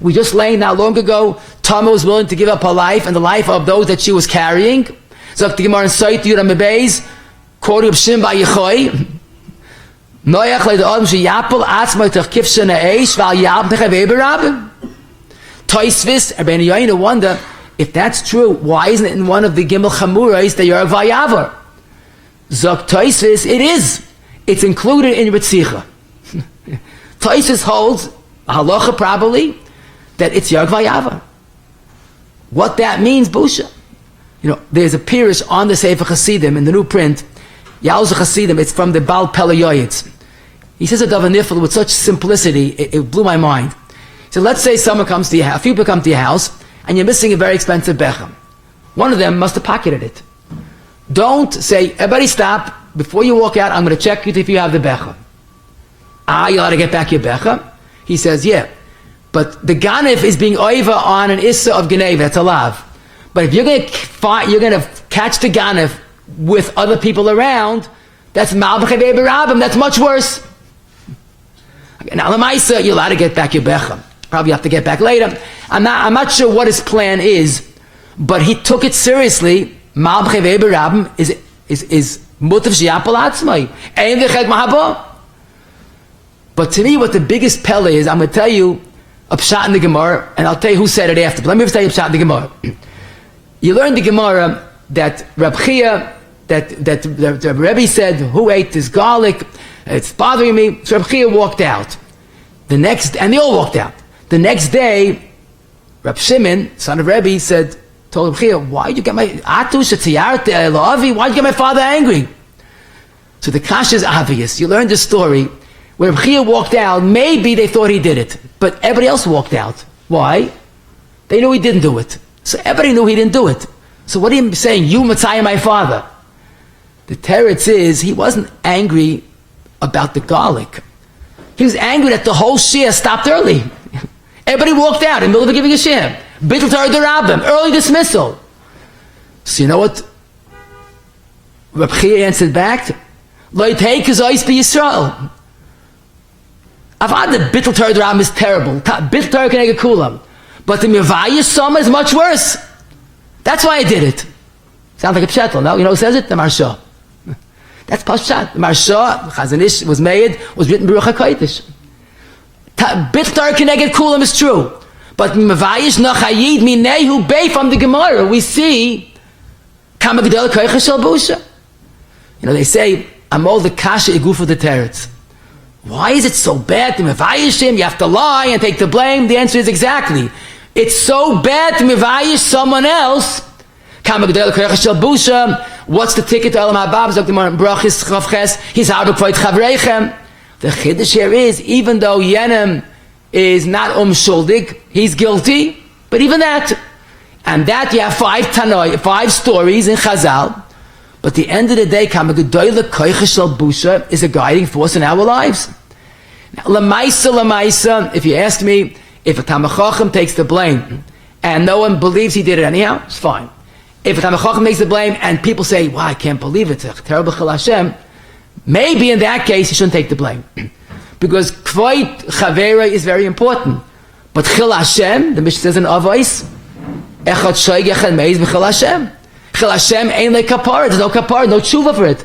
S1: We just learned not long ago, Tamar was willing to give up her life and the life of those that she was carrying. So the Gemara in Sot Yudam Beis, quoting of Shim Bayichoy, Noach le Adam sheyapel atzmai terkif shena eish val yab nechevei berabim. Toisvis, Rabbeinu Yoina wonder, if that's true, why isn't it in one of the Gimel Chamurais that you're a vayavar? Zok Toisvis, it is. It's included in Ritzicha. Toisvis holds, halacha probably, that it's Yarg Vayava. What that means, Busha. You know, there's a pirish on the Sefer Chassidim in the new print, Yalza Chassidim, it's from the Baal Pelayoyitz. He says a davar nifl with such simplicity, it blew my mind. So let's say someone comes to your house, a few people come to your house, and you're missing a very expensive bechem. One of them must have pocketed it. Don't say, everybody stop. Before you walk out, I'm going to check you if you have the becha. You ought to get back your becha. He says, yeah. But the ganif is being over on an issa of geneva. That's a lav. But if you're going to catch the ganif with other people around, that's malbechei be'erabim. That's much worse. Now, lemaisa, you're allowed to get back your becha. Probably have to get back later. I'm not sure what his plan is, but he took it seriously. Malbechei be'erabim is mutav sheyapol atzmai. Ein v'chek mahabo. But to me, what the biggest pelle is, I'm going to tell you a pshat in the Gemara, and I'll tell you who said it after. But let me tell you a pshat in the Gemara. You learned the Gemara that Rabbi, that Rabbi said, who ate this garlic? It's bothering me. So Rabbi walked out. And they all walked out. The next day, Rabbi Shimon, son of Rabbi, told Rabbi, why did you get my father angry? So the kasha is obvious. You learned the story. When Rabbi walked out, maybe they thought he did it, but everybody else walked out. Why? They knew he didn't do it. So everybody knew he didn't do it. So what are you saying? You Messiah, my father. The teretz is, he wasn't angry about the garlic. He was angry that the whole shir stopped early. Everybody walked out in the middle of giving a shir. Bittul Torah d'Rabbim, early dismissal. So you know what Rabbi answered back? Lo yitei k'zois b'Yisrael. Avad the Bittul Torah d'Rabbim is terrible. Bittul Torah k'neged kulam. But the Mivayis Soma is much worse. That's why I did it. Sounds like a pshetel, no? You know who says it? The Marsha. That's Pashat. The Marsha, Chazanish, was written Baruch HaKodesh. Bittul Torah k'neged kulam is true. But Mivayis Nachayid Minehu Bei from the Gemara, we see Kama G'del Koicha Shel Busha. You know, they say, Amol the Kasha Iguf of the Teretz. Why is it so bad to Mivayis him? You have to lie and take the blame. The answer is exactly. It's so bad to Mivayis someone else. Kama G'del Koicha Shel Busha. What's the ticket to Olam Haba? Zok the Gemara Brachis Chavches. He's out of Kvayt Chavreichem. The Chiddush here is, even though Yenem is not shuldig, he's guilty, but even that. And that you have 5 stories in Chazal. But at the end of the day, Kama G'doyle Koicha Shel Busha is a guiding force in our lives. Now, Lamaisa, if you ask me, if a Talmid Chacham takes the blame, and no one believes he did it anyhow, it's fine. If a Talmid Chacham takes the blame, and people say, wow, I can't believe it, it's a terrible Chil Hashem, maybe in that case, he shouldn't take the blame. Because Kvayt Chavera is very important. But Chil Hashem, the Mishnah says in Avos, Echad Shoig Echad Meiz B'Chil Hashem. Chil Hashem ain't like kapara. There's no kapara, no tshuva for it.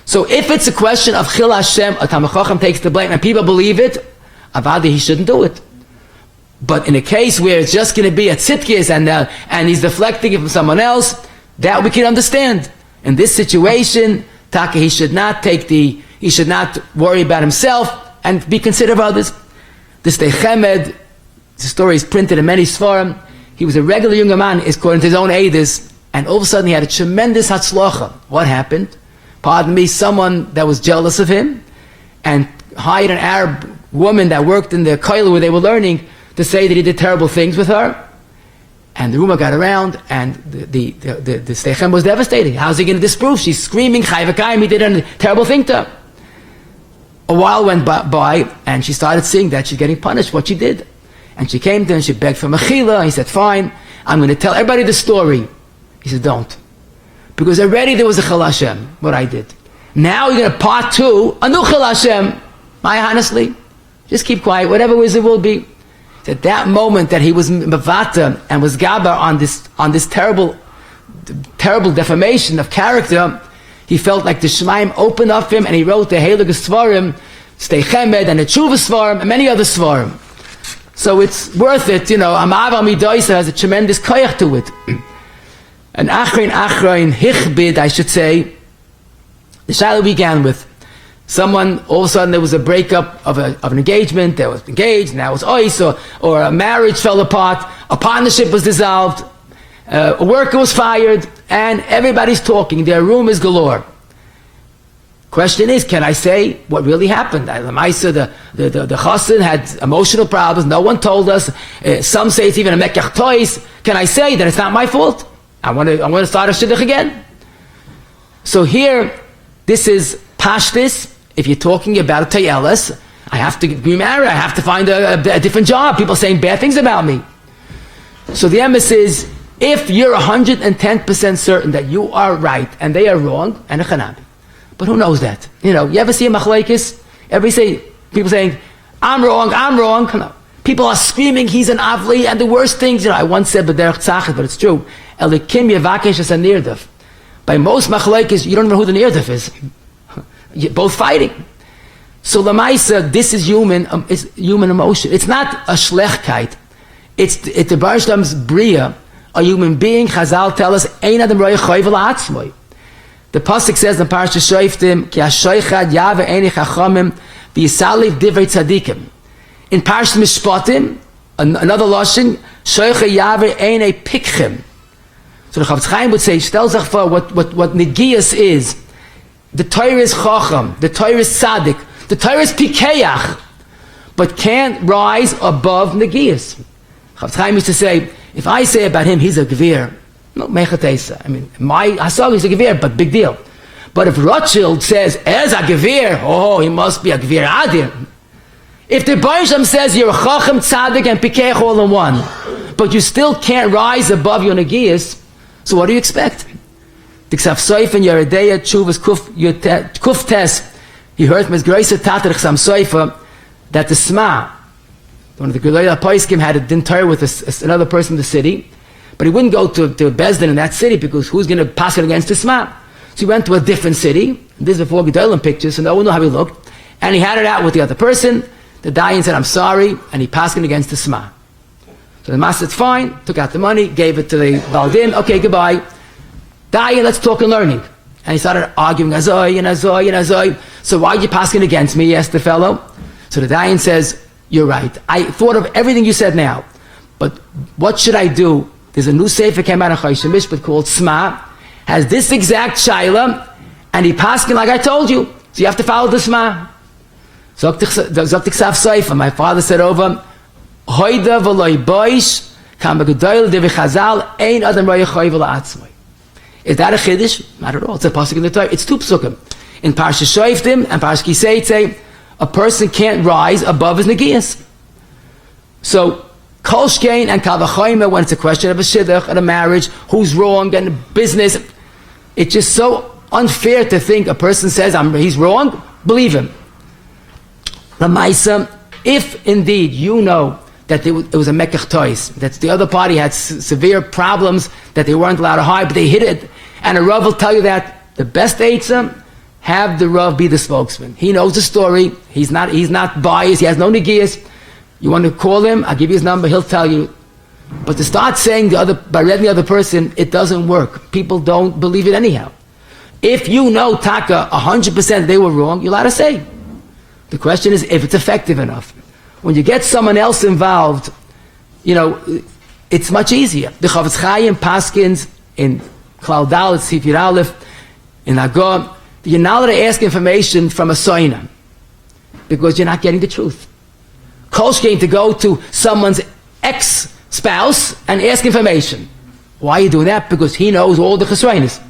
S1: So if it's a question of Chil Hashem, a Talmid Chacham takes the blame and people believe it, avada, he shouldn't do it. But in a case where it's just going to be a tzidkis and he's deflecting it from someone else, that we can understand. In this situation, Taka, he should not worry about himself and be considerate of others. This Techemed, the story is printed in many Sfarim. He was a regular younger man, according to his own Eidos, and all of a sudden he had a tremendous hatzlacha. What happened? Pardon me, someone that was jealous of him and hired an Arab woman that worked in the koil where they were learning to say that he did terrible things with her. And the rumor got around, and the Steichem was devastated. How's he going to disprove? She's screaming, Chayvakayim, he did a terrible thing to her. A while went by, and she started seeing that she's getting punished, what she did. And she came to him, she begged for mechila. He said, fine, I'm going to tell everybody the story. He said, don't. Because already there was a Chil Hashem, what I did. Now you're going to part 2, a new Chil Hashem. Honestly, just keep quiet, whatever it will be. At that moment that he was mevata and was gabar on this terrible defamation of character, he felt like the Shemaim opened up for him, and he wrote the Heilige Svarim, Steichemed, and the Tshuva Svarim, and many other Svarim. So it's worth it, Amav Amidoisa has a tremendous koyach to it. And Achrein Hichbid, I should say, the Shiloh began with someone, all of a sudden there was a breakup of an engagement, they was engaged, now it's ois, or a marriage fell apart, a partnership was dissolved, a worker was fired, and everybody's talking, there are rumors galore. Question is, can I say what really happened? The chassan had emotional problems, no one told us, some say it's even a mekach tois. Can I say that it's not my fault? I want to start a shidduch again. So here, this is pashtis. If you're talking about tayelis, I have to be married. I have to find a different job. People saying bad things about me. So the emes is, if you're 110% certain that you are right and they are wrong, and a chanabi. But who knows that? You ever see a machlekes? People saying, I'm wrong. No. People are screaming, he's an avli, and the worst things, I once said, but it's true. Elikim yevakesh is a nirdaf. By most machlekes, you don't know who the nirdaf is. You're both fighting. So lamaisa, this is human emotion. It's not a schlechkeit. It's the Baruch Sham's bria, a human being. Chazal tell us, ein adam roya choy v'la'atzmoi. The posek says in Parashat Shoftim, ki ha-shoichad yave ein chachamim v'yisaliv divrei tzadikim. In Parashat Mishpatim, another lashon, shoicha yave ein pikchim. So the Chofetz Chaim would say, stel sich for what negias is. The Torah is chacham, the Torah is tzaddik, the Torah is pikeach, but can't rise above negias. Chofetz Chaim used to say, if I say about him, he's a gvir, no, mechatesa. I mean, my hasag is a gvir, but big deal. But if Rothschild says, as a gvir, he must be a gvir adir. If the Baruch Shem says you're a chacham, tzaddik, and pikeach all in one, but you still can't rise above your negias, so what do you expect? The Ksav Soif and Yeredeya Tshuvas Kuf Tes, he heard from his grace at Tatar Chsam Soifa that the Sma, one of the Gulei Poiskim, had a din Torah with another person in the city, but he wouldn't go to Bezdin in that city because who's going to pass it against the Sma? So he went to a different city. This is before Gedolim pictures, so no one knew how he looked. And he had it out with the other person. The Dayan said, I'm sorry, and he passed it against the Sma. So the master said, fine, took out the money, gave it to the Baldin, okay, goodbye. Dayan, let's talk and learning. And he started arguing, Azoi. So why are you passing against me? He asked the fellow. So the Dayan says, you're right. I thought of everything you said now. But what should I do? There's a new sefer came out of Choshen Mishpat called Sma, has this exact shaila, and he passed like I told you. So you have to follow the Sma. So my father said over, Hoida v'loi boish, kam b'gedoyel devi chazal, ein adam roya choy v'la'atzmoi. Is that a chiddush? Not at all. It's a posek in the Torah. It's two psukim. In Parashat Shoftim and Parashat Kiseitze, a person can't rise above his negias. So, kol shkein and kal v'choyme, when it's a question of a shidduch and a marriage, who's wrong and business, it's just so unfair to think a person says he's wrong, believe him. Lamaisa, if indeed you know that it was a mekach tois, that the other party had severe problems that they weren't allowed to hide, but they hid it, and a Rav will tell you that the best eitzah, have the Rav be the spokesman. He knows the story, he's not biased, he has no negias. You want to call him, I'll give you his number, he'll tell you. But to start saying by reading the other person, it doesn't work. People don't believe it anyhow. If you know Taka 100% they were wrong, you're allowed to say. The question is if it's effective enough. When you get someone else involved, it's much easier. The Chofetz Chaim Paskins in Klal Dalet, Sifir Aleph, in Agor, you're not allowed to ask information from a soina because you're not getting the truth. Kolshkein to go to someone's ex-spouse and ask information. Why are you doing that? Because he knows all the chesroinus.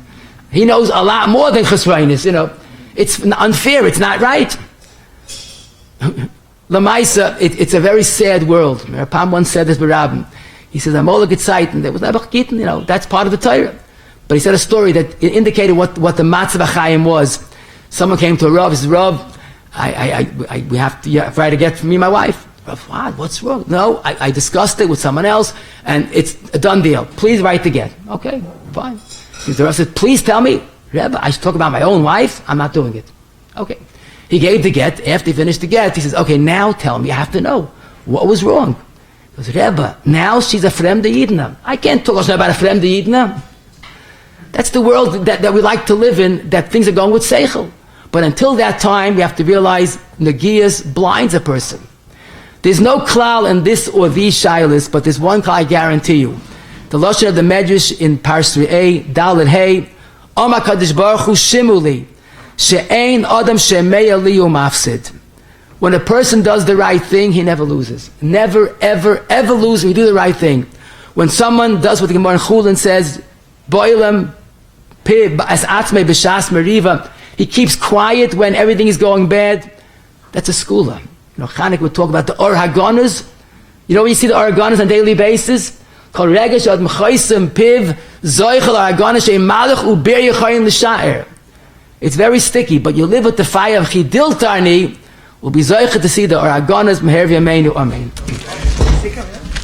S1: He knows a lot more than chesroinus. It's unfair. It's not right. Lamaisa, it's a very sad world. Pam once said this, Rabbi. He says, "I'm all a Getzeit," and there was never gitten. That's part of the Torah. But he said a story that indicated what the Matzah Chaim was. Someone came to a Rav. He says, "Rav, we have to try to get me and my wife." Rav, what? What's wrong? No, I discussed it with someone else, and it's a done deal. Please write the get. Okay, fine. The Rav said, "Please tell me, Rebbe, I should talk about my own wife. I'm not doing it." Okay. He gave the get. After he finished the get, he says, "Okay, now tell me. I have to know what was wrong." He goes, "Rebbe, now she's a fremde yidna. I can't talk about a fremde yidna." That's the world that we like to live in, that things are going with seichel. But until that time, we have to realize negias blinds a person. There's no klal in this or these shilas, but there's one klal I guarantee you. The lashon of the Medrash in Parashat Dalet Hey, Amar Kadosh Baruch Hu Shimuli, she'ein adam she'meya li umafsid. When a person does the right thing, he never loses. Never, ever, ever loses when you do the right thing. When someone does what the Gemara in Chulin says, boilem piv as atzmei b'shas meriva. He keeps quiet when everything is going bad. That's a skula. Chanukah would talk about the Or Hagonas. You know when you see the Or Hagonas on a daily basis? Kol regesh ad mechaysim piv zoichel Or Hagonas she'im malach uber yechayim l'sha'er. It's very sticky, but you live with the fire of Chidil Tarni, will be zoichel to see the Or Hagonas meher v'yameinu amen.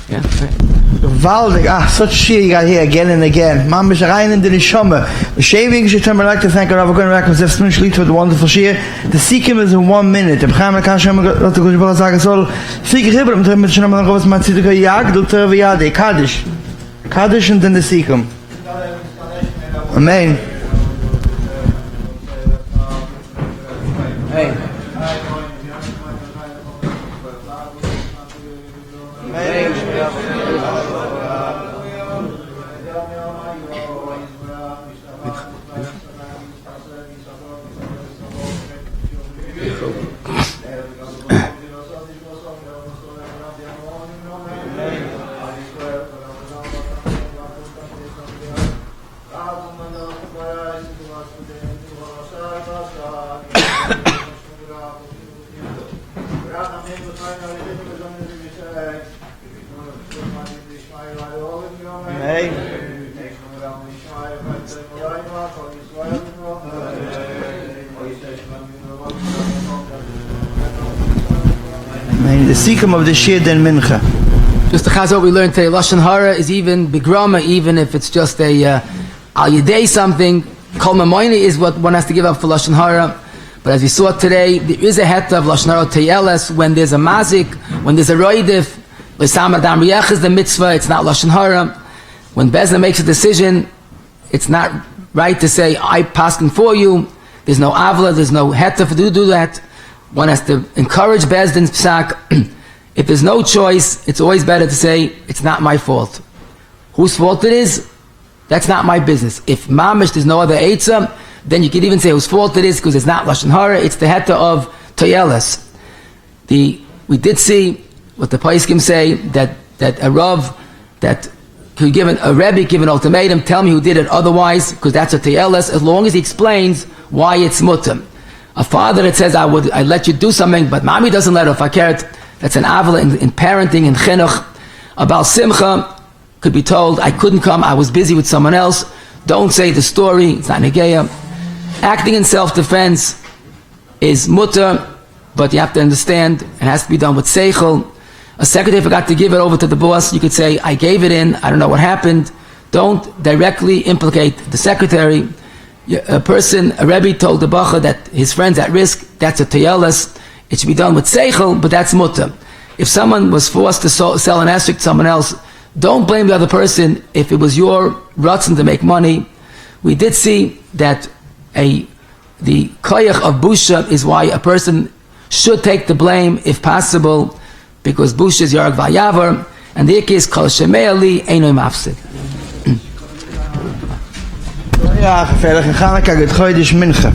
S1: Yeah, right.
S2: Gewaltig, such shit you got here again and again. Man is rein in the neshama. The shaving should tell me like to thank Rabbi going back with this for the wonderful shir. The Sikkim is in 1 minute. The Chaim Kashem got to go to sagen soll. Fik Ribber mit dem schon mal raus mal zieht gejagt und ja der Kaddish. Kaddish und dann der Sikkim. Amen. Hey. The Sikkim of the Shir Den Mincha.
S1: Just the chazal we learned today, Lashon Hara is even begrammen, even if it's just a al yedei something. Kol mamoyni is what one has to give up for Lashon Hara. But as we saw today, there is a heta of Lashon Hara teyeles when there's a mazik, when there's a roidif. L'sam adam riyach is the mitzvah. It's not Lashon Hara. When Bezna makes a decision, it's not right to say I paskin for you. There's no avla. There's no heta for do that. One has to encourage Bezdin's psak. If there's no choice, it's always better to say, it's not my fault. Whose fault it is? That's not my business. If mamish, there's no other eitzah, then you can even say whose fault it is, because it's not Lashon Hara, it's the heta of Toyeles. We did see what the posek say, that a Rav, that could give a Rebbe give an ultimatum, tell me who did it otherwise, because that's a Toyeles, as long as he explains why it's mutam. A father that says, I let you do something, but mommy doesn't let her, fakert, that's an avla in parenting, in chinuch. A baal simcha could be told, I couldn't come, I was busy with someone else. Don't say the story, it's not negeya. Acting in self-defense is mutter, but you have to understand, it has to be done with seichel. A secretary forgot to give it over to the boss, you could say, I gave it in, I don't know what happened. Don't directly implicate the secretary. A Rebbe told the bacha that his friend's at risk, that's a teyeles. It should be done with seichel, but that's mutter. If someone was forced to sell an esrog to someone else, don't blame the other person if it was your ratzon to make money. We did see that the koyach of busha is why a person should take the blame if possible, because busha is yarag vayavar, and the ik is kol shemei ali eino mafsid.
S2: Ja, verder gaan we kijken, het gooit dus mincha.